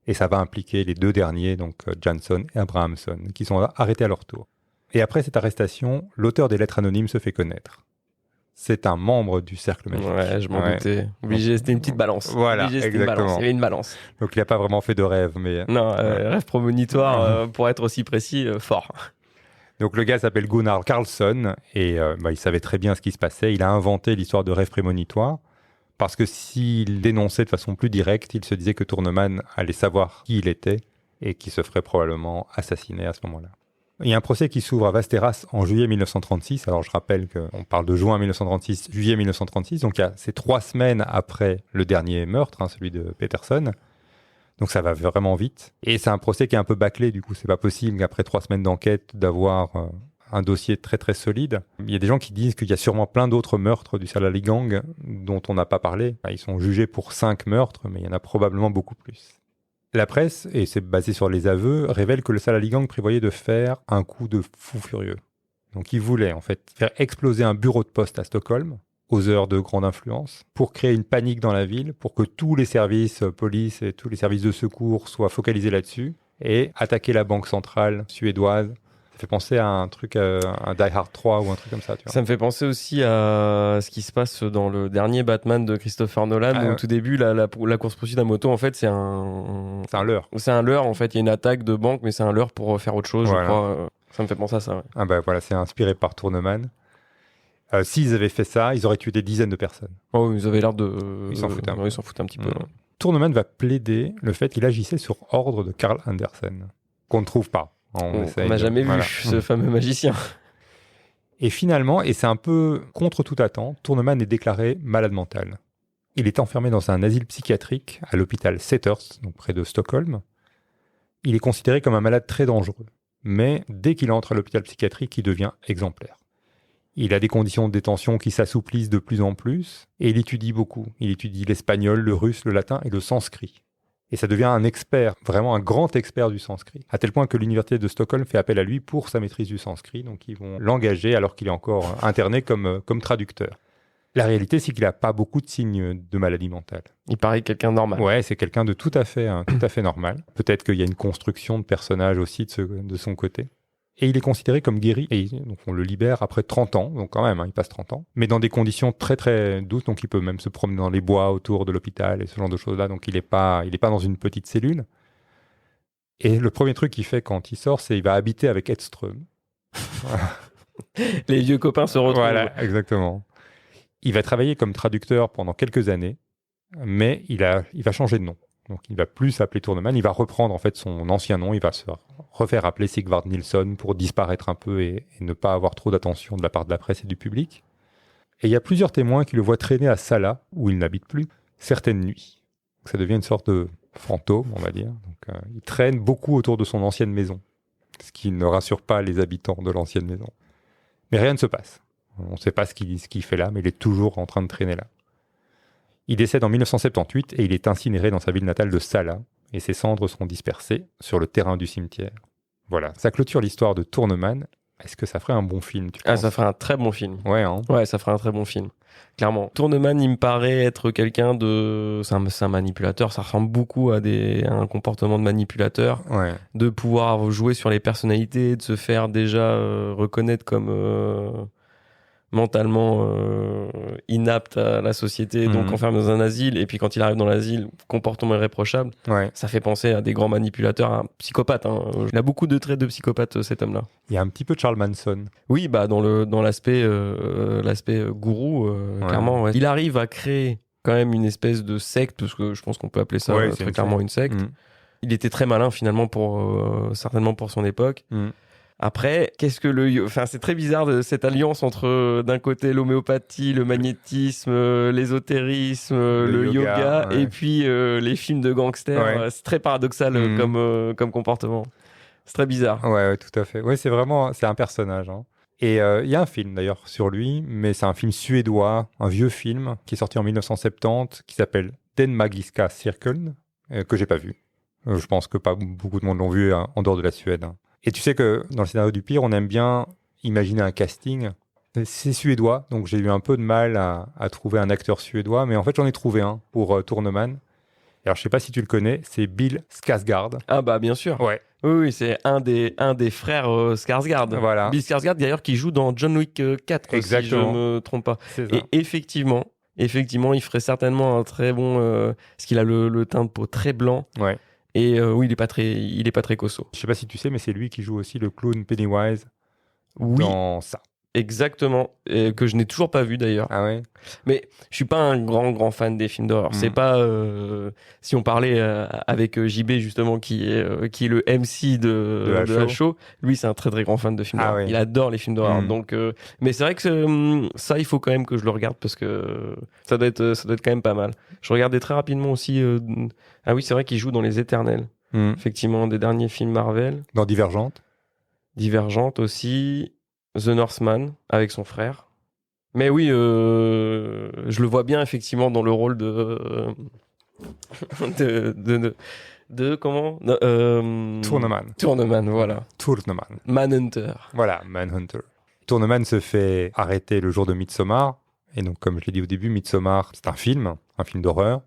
et ça va impliquer les 2 derniers, donc Jansson et Abrahamson, qui sont arrêtés à leur tour. Et après cette arrestation, l'auteur des lettres anonymes se fait connaître. C'est un membre du cercle magique. Ouais, je m'en doutais. Obligé, c'était une petite balance. Voilà, Obligé, exactement. Il y avait une balance. Donc il n'a pas vraiment fait de rêve, mais... Non, rêve prémonitoire, pour être aussi précis, fort. Donc le gars s'appelle Gunnar Carlsson, et il savait très bien ce qui se passait. Il a inventé l'histoire de rêve prémonitoire, parce que s'il dénonçait de façon plus directe, il se disait que Tourneman allait savoir qui il était, et qu'il se ferait probablement assassiner à ce moment-là. Il y a un procès qui s'ouvre à Västerås en juillet 1936. Alors je rappelle qu'on parle de juin 1936, juillet 1936. Donc c'est 3 semaines après le dernier meurtre, celui de Peterson. Donc ça va vraiment vite. Et c'est un procès qui est un peu bâclé. Du coup, c'est pas possible qu'après 3 semaines d'enquête d'avoir un dossier très très solide. Il y a des gens qui disent qu'il y a sûrement plein d'autres meurtres du Salali Gang dont on n'a pas parlé. Ils sont jugés pour 5 meurtres, mais il y en a probablement beaucoup plus. La presse, et c'est basé sur les aveux, révèle que le Salali Gang prévoyait de faire un coup de fou furieux. Donc il voulait en fait faire exploser un bureau de poste à Stockholm, aux heures de grande influence, pour créer une panique dans la ville, pour que tous les services police et tous les services de secours soient focalisés là-dessus, et attaquer la banque centrale suédoise. Ça fait penser à un truc, un Die Hard 3 ou un truc comme ça. Tu vois. Ça me fait penser aussi à ce qui se passe dans le dernier Batman de Christopher Nolan, où au tout début, la course-poursuite à moto, en fait, c'est un leurre. C'est un leurre, en fait. Il y a une attaque de banque, mais c'est un leurre pour faire autre chose, je crois. Ça me fait penser à ça. Ouais. Ah bah voilà, c'est inspiré par Tourneman. S'ils avaient fait ça, ils auraient tué des dizaines de personnes. Oh, ils avaient l'air de... Ils s'en foutaient ils s'en foutaient un petit peu. Ouais. Tourneman va plaider le fait qu'il agissait sur ordre de Carl Andersen, qu'on ne trouve pas. On n'a jamais vu ce fameux magicien. Et finalement, et c'est un peu contre toute attente, Tourneman est déclaré malade mental. Il est enfermé dans un asile psychiatrique à l'hôpital Säters, donc près de Stockholm. Il est considéré comme un malade très dangereux. Mais dès qu'il entre à l'hôpital psychiatrique, il devient exemplaire. Il a des conditions de détention qui s'assouplissent de plus en plus, et il étudie beaucoup. Il étudie l'espagnol, le russe, le latin et le sanskrit. Et ça devient un expert, vraiment un grand expert du sanskrit, à tel point que l'université de Stockholm fait appel à lui pour sa maîtrise du sanskrit, donc ils vont l'engager alors qu'il est encore interné comme traducteur. La réalité, c'est qu'il n'a pas beaucoup de signes de maladie mentale. Il paraît quelqu'un de normal. Ouais, c'est quelqu'un de tout à fait normal. Peut-être qu'il y a une construction de personnage aussi de son côté. Et il est considéré comme guéri, et donc on le libère après 30 ans, donc quand même, il passe 30 ans, mais dans des conditions très très douces, donc il peut même se promener dans les bois autour de l'hôpital et ce genre de choses-là, donc il est pas dans une petite cellule. Et le premier truc qu'il fait quand il sort, c'est qu'il va habiter avec Edström. Les vieux copains se retrouvent. Voilà, exactement. Il va travailler comme traducteur pendant quelques années, mais il va changer de nom. Donc il va plus s'appeler Tourneman, il va reprendre en fait son ancien nom, il va se refaire appeler Sigvard Nilsson pour disparaître un peu et ne pas avoir trop d'attention de la part de la presse et du public. Et il y a plusieurs témoins qui le voient traîner à Sala, où il n'habite plus, certaines nuits. Donc, ça devient une sorte de fantôme, on va dire. Donc, il traîne beaucoup autour de son ancienne maison, ce qui ne rassure pas les habitants de l'ancienne maison. Mais rien ne se passe. On ne sait pas ce qu'il fait là, mais il est toujours en train de traîner là. Il décède en 1978 et il est incinéré dans sa ville natale de Sala, et ses cendres seront dispersées sur le terrain du cimetière. Voilà, ça clôture l'histoire de Tourneman. Est-ce que ça ferait un bon film, tu Ah, penses? ça ferait un très bon film. Ouais, hein. Ouais, ça ferait un très bon film. Clairement. Tourneman, il me paraît être quelqu'un de... C'est un manipulateur, ça ressemble beaucoup à un comportement de manipulateur. Ouais. De pouvoir jouer sur les personnalités, de se faire déjà reconnaître comme mentalement inapte à la société, donc enfermé dans un asile, et puis quand il arrive dans l'asile, comportement irréprochable. Ouais. Ça fait penser à des grands manipulateurs, un psychopathe. Hein. Il a beaucoup de traits de psychopathe, cet homme-là. Il y a un petit peu de Charles Manson. Oui, bah dans l'aspect gourou, clairement. Ouais. Il arrive à créer quand même une espèce de secte, parce que je pense qu'on peut appeler ça très clairement une secte. Il était très malin finalement certainement pour son époque. Après, c'est très bizarre cette alliance entre d'un côté l'homéopathie, le magnétisme, l'ésotérisme, le yoga et puis les films de gangsters. Ouais. C'est très paradoxal comme comportement. C'est très bizarre. Ouais, tout à fait. Ouais, c'est un personnage. Hein. Et il y a un film d'ailleurs sur lui, mais c'est un film suédois, un vieux film qui est sorti en 1970, qui s'appelle Den Magiska Cirkeln, que j'ai pas vu. Je pense que pas beaucoup de monde l'ont vu en dehors de la Suède. Hein. Et tu sais que dans le scénario du pire, on aime bien imaginer un casting. C'est suédois, donc j'ai eu un peu de mal à trouver un acteur suédois, mais en fait j'en ai trouvé un pour Tourneman. Alors je sais pas si tu le connais, c'est Bill Skarsgård. Ah bah bien sûr. Ouais. Oui, c'est un des frères Skarsgård. Voilà. Bill Skarsgård d'ailleurs qui joue dans John Wick 4 Exactement. si je me trompe pas. C'est ça. Et effectivement, il ferait certainement un très bon parce qu'il a le teint de peau très blanc. Ouais. Et oui, il est pas très costaud. Je sais pas si tu sais, mais c'est lui qui joue aussi le clown Pennywise Oui, dans ça. exactement. Et que je n'ai toujours pas vu d'ailleurs. Ah ouais. Mais je suis pas un grand fan des films d'horreur. C'est pas si on parlait avec JB justement qui est le MC de la show. Lui, c'est un très très grand fan de films d'horreur. Ouais. Il adore les films d'horreur. Donc, mais c'est vrai que ça, il faut quand même que je le regarde parce que ça doit être quand même pas mal. Je regardais très rapidement aussi. Ah oui, c'est vrai qu'il joue dans Les Éternels. Effectivement, des derniers films Marvel. Dans Divergente. Divergente aussi. The Northman avec son frère. Mais oui, je le vois bien effectivement dans le rôle de comment Tourneman, voilà. Tourneman. Manhunter. Voilà, Manhunter. Tourneman se fait arrêter le jour de Midsommar. Et donc, comme je l'ai dit au début, Midsommar, c'est un film d'horreur.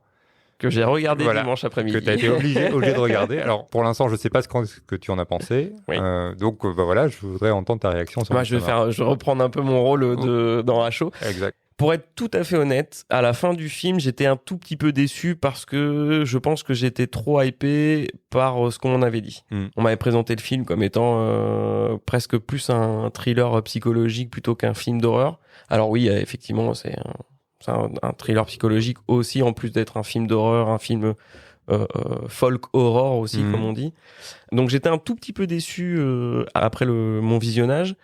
Que j'ai regardé dimanche après-midi. Que tu as été obligé de regarder. Alors, pour l'instant, je ne sais pas ce que tu en as pensé. Oui. Donc, voilà, je voudrais entendre ta réaction sur Midsommar. Je vais reprendre un peu mon rôle dans Rachaud. Exact. Pour être tout à fait honnête, à la fin du film, j'étais un tout petit peu déçu parce que je pense que j'étais trop hypé par ce qu'on m'en avait dit. On m'avait présenté le film comme étant presque plus un thriller psychologique plutôt qu'un film d'horreur. Alors oui, effectivement, c'est un thriller psychologique aussi, en plus d'être un film d'horreur, un film folk horror aussi, comme on dit. Donc j'étais un tout petit peu déçu après mon visionnage.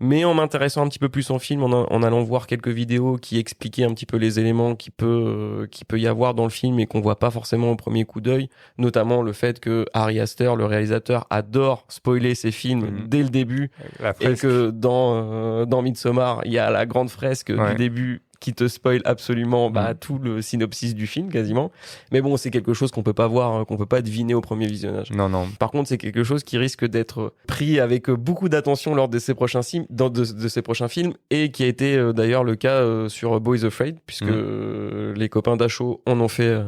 Mais en m'intéressant un petit peu plus au film, en allant voir quelques vidéos qui expliquaient un petit peu les éléments qu'il peut y avoir dans le film et qu'on voit pas forcément au premier coup d'œil, notamment le fait que Ari Aster, le réalisateur, adore spoiler ses films dès le début, et que dans Midsommar, il y a la grande fresque du début qui te spoil absolument tout le synopsis du film quasiment. Mais bon, c'est quelque chose qu'on peut pas voir, qu'on peut pas deviner au premier visionnage. Non. Par contre, c'est quelque chose qui risque d'être pris avec beaucoup d'attention lors de ces prochains films, de ces prochains films, et qui a été d'ailleurs le cas sur Boys Afraid, puisque les copains d'Acho en ont fait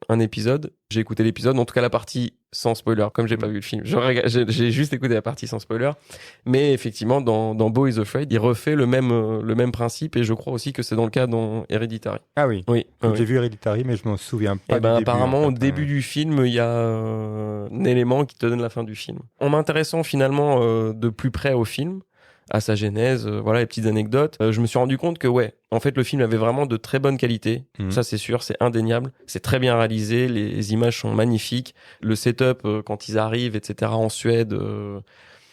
un épisode. J'ai écouté l'épisode, en tout cas la partie sans spoiler, comme j'ai pas vu le film. J'ai juste écouté la partie sans spoiler. Mais effectivement, dans Boys Afraid, il refait le même principe, et je crois aussi que c'est dans le cas dans Hereditary. Ah oui. Oui. J'ai vu Hereditary, mais je m'en souviens pas. Et apparemment, au début du film, il y a un élément qui te donne la fin du film. En m'intéressant finalement de plus près au film, à sa genèse, les petites anecdotes, je me suis rendu compte que en fait le film avait vraiment de très bonne qualité. Ça c'est sûr, c'est indéniable, c'est très bien réalisé, les images sont magnifiques, le setup quand ils arrivent, etc. en Suède,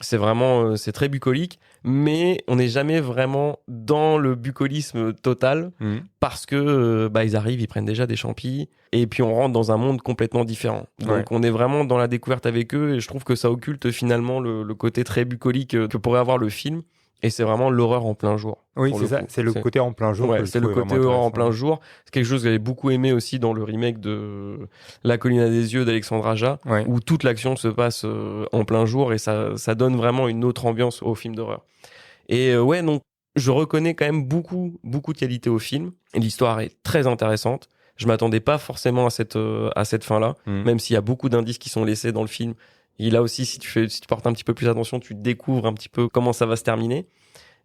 c'est très bucolique, mais on n'est jamais vraiment dans le bucolisme total parce que ils arrivent, ils prennent déjà des champis et puis on rentre dans un monde complètement différent. Donc on est vraiment dans la découverte avec eux, et je trouve que ça occulte finalement le côté très bucolique que pourrait avoir le film. Et c'est vraiment l'horreur en plein jour. Oui, c'est ça. C'est le côté en plein jour. Ouais, c'est le côté horreur en plein jour. C'est quelque chose que j'avais beaucoup aimé aussi dans le remake de La colline à des yeux d'Alexandre Aja, où toute l'action se passe en plein jour et ça donne vraiment une autre ambiance au film d'horreur. Et donc je reconnais quand même beaucoup de qualité au film. Et l'histoire est très intéressante. Je m'attendais pas forcément à cette fin-là, même s'il y a beaucoup d'indices qui sont laissés dans le film. Et là aussi, si tu portes un petit peu plus attention, tu découvres un petit peu comment ça va se terminer.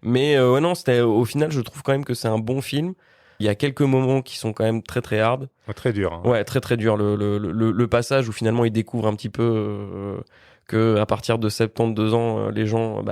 Mais au final, je trouve quand même que c'est un bon film. Il y a quelques moments qui sont quand même très très hard. Très dur. Hein. Ouais, très très dur. Le passage où finalement il découvre un petit peu que à partir de 72 ans, les gens,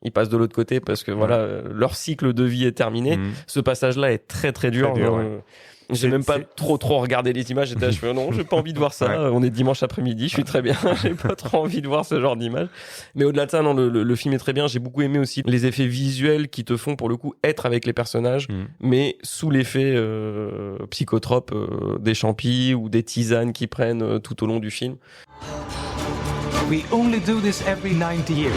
ils passent de l'autre côté parce que leur cycle de vie est terminé. Ce passage-là est très très dur. Très dur j'ai même pas trop regardé les images. J'étais là, je fais non, j'ai pas envie de voir ça. On est dimanche après-midi, je suis très bien. J'ai pas trop envie de voir ce genre d'image. Mais au-delà de ça, non, le film est très bien. J'ai beaucoup aimé aussi les effets visuels qui te font pour le coup être avec les personnages, mais sous l'effet psychotrope des champis ou des tisanes qu'ils prennent tout au long du film. We only do this every 90 years.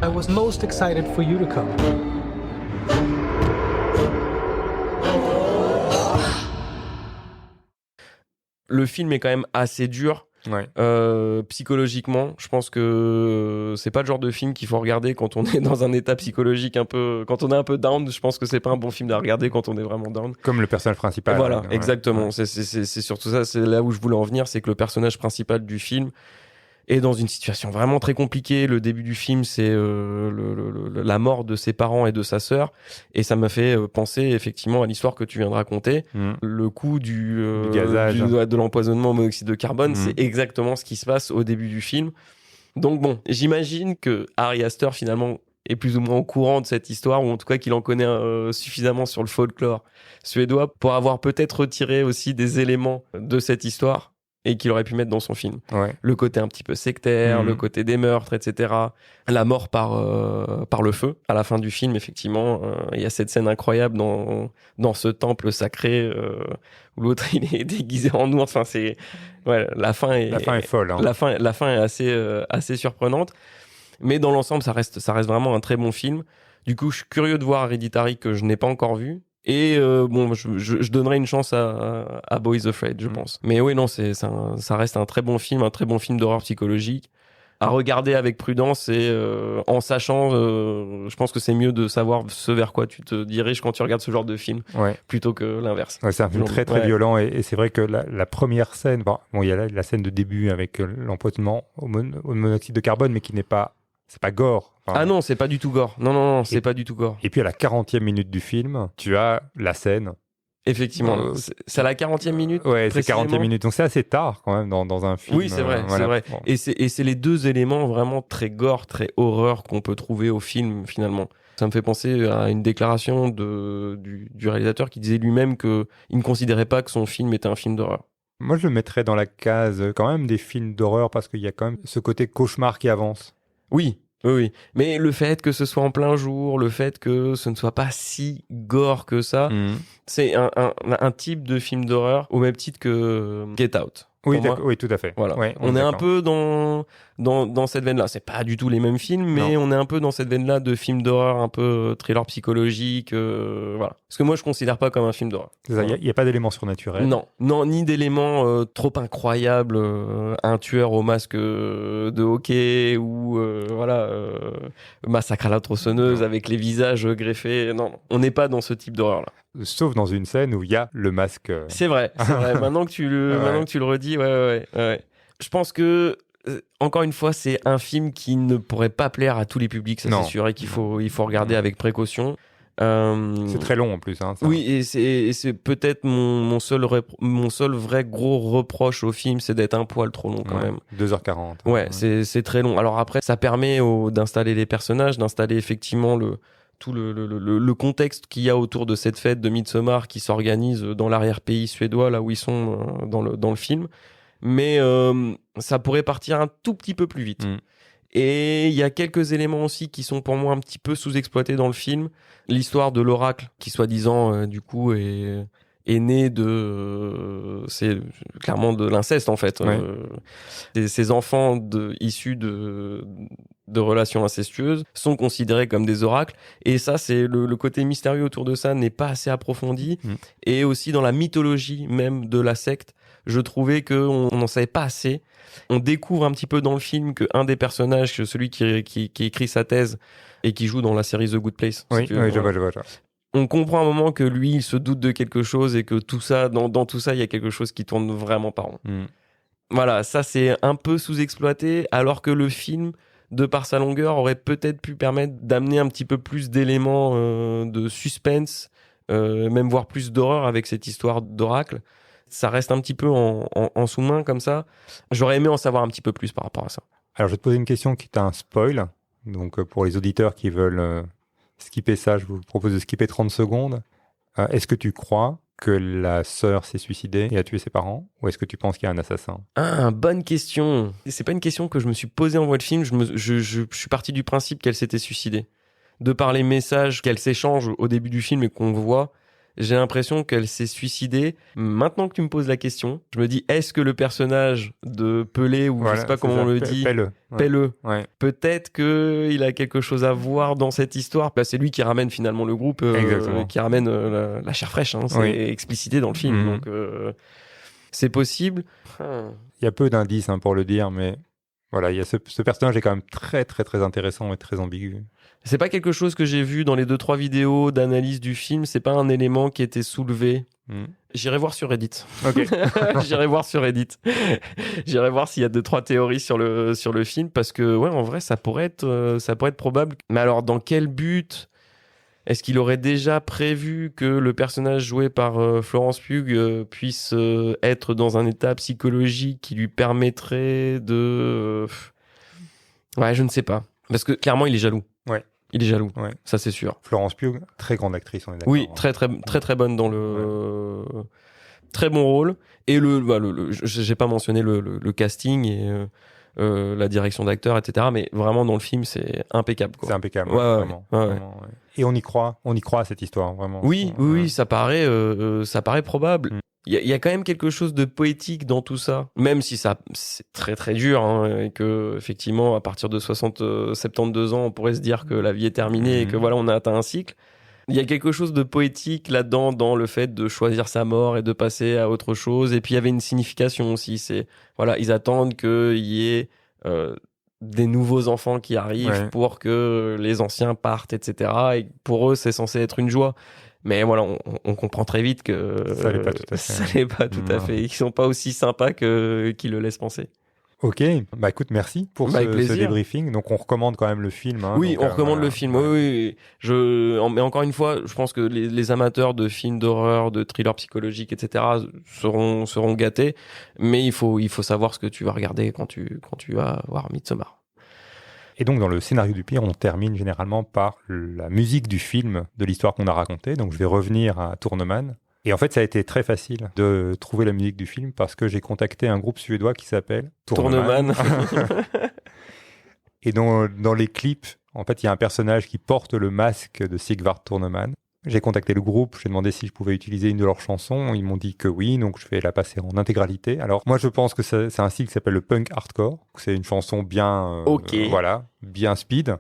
I was most excited for you to come. Le film est quand même assez dur. Psychologiquement, je pense que c'est pas le genre de film qu'il faut regarder quand on est dans un état psychologique quand on est un peu down. Je pense que c'est pas un bon film à regarder quand on est vraiment down. Comme le personnage principal. Voilà, exactement. C'est surtout ça. C'est là où je voulais en venir, c'est que le personnage principal du film est dans une situation vraiment très compliquée. Le début du film, c'est la mort de ses parents et de sa sœur, et ça m'a fait penser effectivement à l'histoire que tu viens de raconter. Le coup du gazage, de l'empoisonnement au monoxyde de carbone, c'est exactement ce qui se passe au début du film. Donc bon, j'imagine que Ari Aster finalement est plus ou moins au courant de cette histoire, ou en tout cas qu'il en connaît suffisamment sur le folklore suédois pour avoir peut-être retiré aussi des éléments de cette histoire et qu'il aurait pu mettre dans son film. Le côté un petit peu sectaire, le côté des meurtres, etc. La mort par le feu. À la fin du film, effectivement, il y a cette scène incroyable dans ce temple sacré où l'autre il est déguisé en ours. Enfin, la fin est folle. Hein. La fin est assez surprenante. Mais dans l'ensemble, ça reste vraiment un très bon film. Du coup, je suis curieux de voir Hereditary que je n'ai pas encore vu. Et je donnerai une chance à Boys Afraid, je pense. Mais oui, non, ça reste un très bon film d'horreur psychologique à regarder avec prudence et en sachant, je pense que c'est mieux de savoir ce vers quoi tu te diriges quand tu regardes ce genre de film, plutôt que l'inverse. C'est un film très très violent et c'est vrai que la première scène, il y a la scène de début avec l'empoisonnement au monoxyde de carbone, mais qui n'est pas, c'est pas gore. Ah non, c'est pas du tout gore. Non, c'est pas du tout gore. Et puis à la 40e minute du film, tu as la scène. Effectivement, c'est à la 40e minute. Ouais, c'est 40e minute. Donc c'est assez tard quand même dans un film. Oui, c'est vrai, c'est vrai. Bon. Et c'est les deux éléments vraiment très gore, très horreur qu'on peut trouver au film finalement. Ça me fait penser à une déclaration du réalisateur qui disait lui-même qu'il ne considérait pas que son film était un film d'horreur. Moi, je le mettrais dans la case quand même des films d'horreur parce qu'il y a quand même ce côté cauchemar qui avance. Oui. Mais le fait que ce soit en plein jour, le fait que ce ne soit pas si gore que ça, c'est un type de film d'horreur au même titre que Get Out. Oui, tout à fait. Voilà. On est un peu dans cette veine-là. C'est pas du tout les mêmes films, mais on est un peu dans cette veine-là de films d'horreur un peu thriller psychologique. Voilà. Parce que moi, je considère pas comme un film d'horreur. Il n'y a pas d'éléments surnaturels. Non, ni d'éléments trop incroyables. Un tueur au masque de hockey ou massacre à la tronçonneuse avec les visages greffés. Non, on n'est pas dans ce type d'horreur-là. Sauf dans une scène où il y a le masque. C'est vrai. Maintenant que tu le redis, ouais. Je pense que, encore une fois, c'est un film qui ne pourrait pas plaire à tous les publics, ça c'est sûr, et qu'il faut regarder avec précaution. C'est très long en plus. Hein, ça. Oui, et c'est peut-être mon seul vrai gros reproche au film, c'est d'être un poil trop long quand même. 2h40. Ouais, c'est très long. Alors après, ça permet d'installer les personnages, d'installer effectivement tout le contexte qu'il y a autour de cette fête de Midsommar qui s'organise dans l'arrière-pays suédois, là où ils sont dans le film. Mais ça pourrait partir un tout petit peu plus vite. Et il y a quelques éléments aussi qui sont pour moi un petit peu sous-exploités dans le film. L'histoire de l'oracle, qui soi-disant, du coup, est est né c'est clairement de l'inceste en fait. Ouais. Ces enfants issus de relations incestueuses sont considérés comme des oracles, et ça c'est le côté mystérieux autour de ça n'est pas assez approfondi. Et aussi dans la mythologie même de la secte, je trouvais qu'on n'en savait pas assez. On découvre un petit peu dans le film qu'un des personnages, celui qui écrit sa thèse et qui joue dans la série The Good Place, Oui, si tu veux, je vois. on comprend à un moment que lui, il se doute de quelque chose et que tout ça, dans tout ça, il y a quelque chose qui tourne vraiment pas rond. Voilà, ça c'est un peu sous-exploité, alors que le film, de par sa longueur, aurait peut-être pu permettre d'amener un petit peu plus d'éléments de suspense, même voire plus d'horreur avec cette histoire d'oracle. Ça reste un petit peu en sous-main comme ça. J'aurais aimé en savoir un petit peu plus par rapport à ça. Alors, je vais te poser une question qui est un spoil. Donc, pour les auditeurs qui veulent skipper ça, je vous propose de skipper 30 secondes. Est-ce que tu crois que la sœur s'est suicidée et a tué ses parents, ou est-ce que tu penses qu'il y a un assassin? Bonne question. C'est pas une question que je me suis posée en voie de film. Je suis parti du principe qu'elle s'était suicidée. De par les messages qu'elle s'échange au début du film et qu'on voit, j'ai l'impression qu'elle s'est suicidée. Maintenant que tu me poses la question, je me dis, est-ce que le personnage de Pelé, ou je sais pas comment on le dit, Pelleux, peut-être qu'il a quelque chose à voir dans cette histoire. Là, c'est lui qui ramène finalement le groupe, qui ramène la chair fraîche. C'est explicité dans le film, donc c'est possible. Il y a peu d'indices pour le dire, mais voilà, il y a ce personnage est quand même très très très intéressant et très ambigu. C'est pas quelque chose que j'ai vu dans les 2-3 vidéos d'analyse du film, c'est pas un élément qui était soulevé. J'irai voir sur Reddit. Ok. J'irai voir sur Reddit. J'irai voir s'il y a 2-3 théories sur le film, parce que ouais, en vrai, ça pourrait être probable. Mais alors, dans quel but? Est-ce qu'il aurait déjà prévu que le personnage joué par Florence Pugh puisse être dans un état psychologique qui lui permettrait de... Ouais, je ne sais pas. Parce que clairement, il est jaloux. Ouais. Il est jaloux, ça c'est sûr. Florence Pugh, très grande actrice, on est d'accord. Oui, très bonne dans le... Très bon rôle. Et j'ai pas mentionné le casting et la direction d'acteur, etc. Mais vraiment, dans le film, c'est impeccable, quoi. C'est impeccable, vraiment. Et on y croit à cette histoire, vraiment. Oui, ça paraît probable. Il y a quand même quelque chose de poétique dans tout ça, même si c'est très très dur, et que effectivement à partir de 72 ans on pourrait se dire que la vie est terminée et que voilà, on a atteint un cycle. Il y a quelque chose de poétique là-dedans, dans le fait de choisir sa mort et de passer à autre chose. Et puis il y avait une signification aussi, c'est voilà, ils attendent qu'il y ait des nouveaux enfants qui arrivent pour que les anciens partent, etc. Et pour eux c'est censé être une joie. Mais voilà, on comprend très vite que ça l'est pas tout à fait. Ça l'est pas tout à fait. Ils sont pas aussi sympas qu'ils le laissent penser. Ok, bah écoute, merci pour ce débriefing. Donc on recommande quand même le film. Oui, on recommande le film. Oui. Mais encore une fois, je pense que les amateurs de films d'horreur, de thrillers psychologiques, etc. seront gâtés. Mais il faut savoir ce que tu vas regarder quand tu vas voir Midsommar. Et donc, dans le scénario du pire, on termine généralement par la musique du film, de l'histoire qu'on a racontée. Donc, je vais revenir à Tourneman. Et en fait, ça a été très facile de trouver la musique du film parce que j'ai contacté un groupe suédois qui s'appelle Tourneman. Et dans les clips, en fait, il y a un personnage qui porte le masque de Sigvard Tourneman. J'ai contacté le groupe, j'ai demandé si je pouvais utiliser une de leurs chansons. Ils m'ont dit que oui, donc je vais la passer en intégralité. Alors, moi, je pense que c'est un style qui s'appelle le punk hardcore. C'est une chanson bien, bien speed.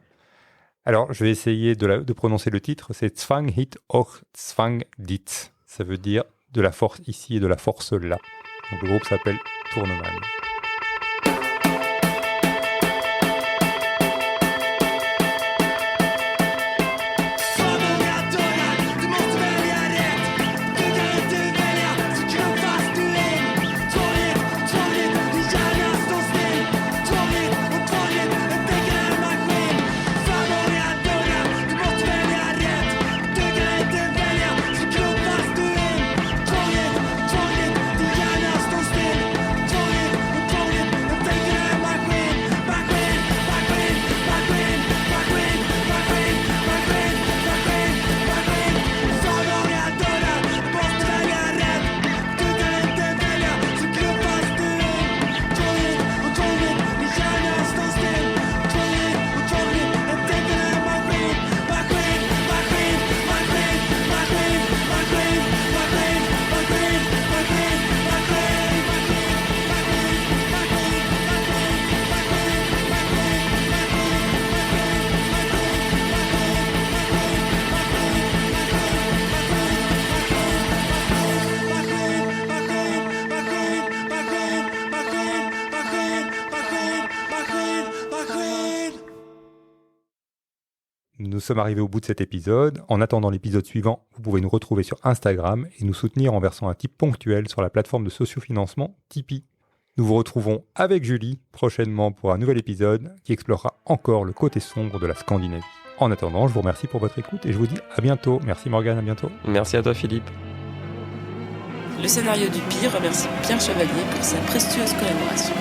Alors, je vais essayer de prononcer le titre. C'est Zwang hit och Zwang dit. Ça veut dire de la force ici et de la force là. Donc, le groupe s'appelle Tourneman. Nous sommes arrivés au bout de cet épisode. En attendant l'épisode suivant, vous pouvez nous retrouver sur Instagram et nous soutenir en versant un tip ponctuel sur la plateforme de sociofinancement Tipeee. Nous vous retrouvons avec Julie prochainement pour un nouvel épisode qui explorera encore le côté sombre de la Scandinavie. En attendant, je vous remercie pour votre écoute et je vous dis à bientôt. Merci Morgane, à bientôt. Merci à toi Philippe. Le scénario du pire remercie Pierre Chevalier pour sa précieuse collaboration.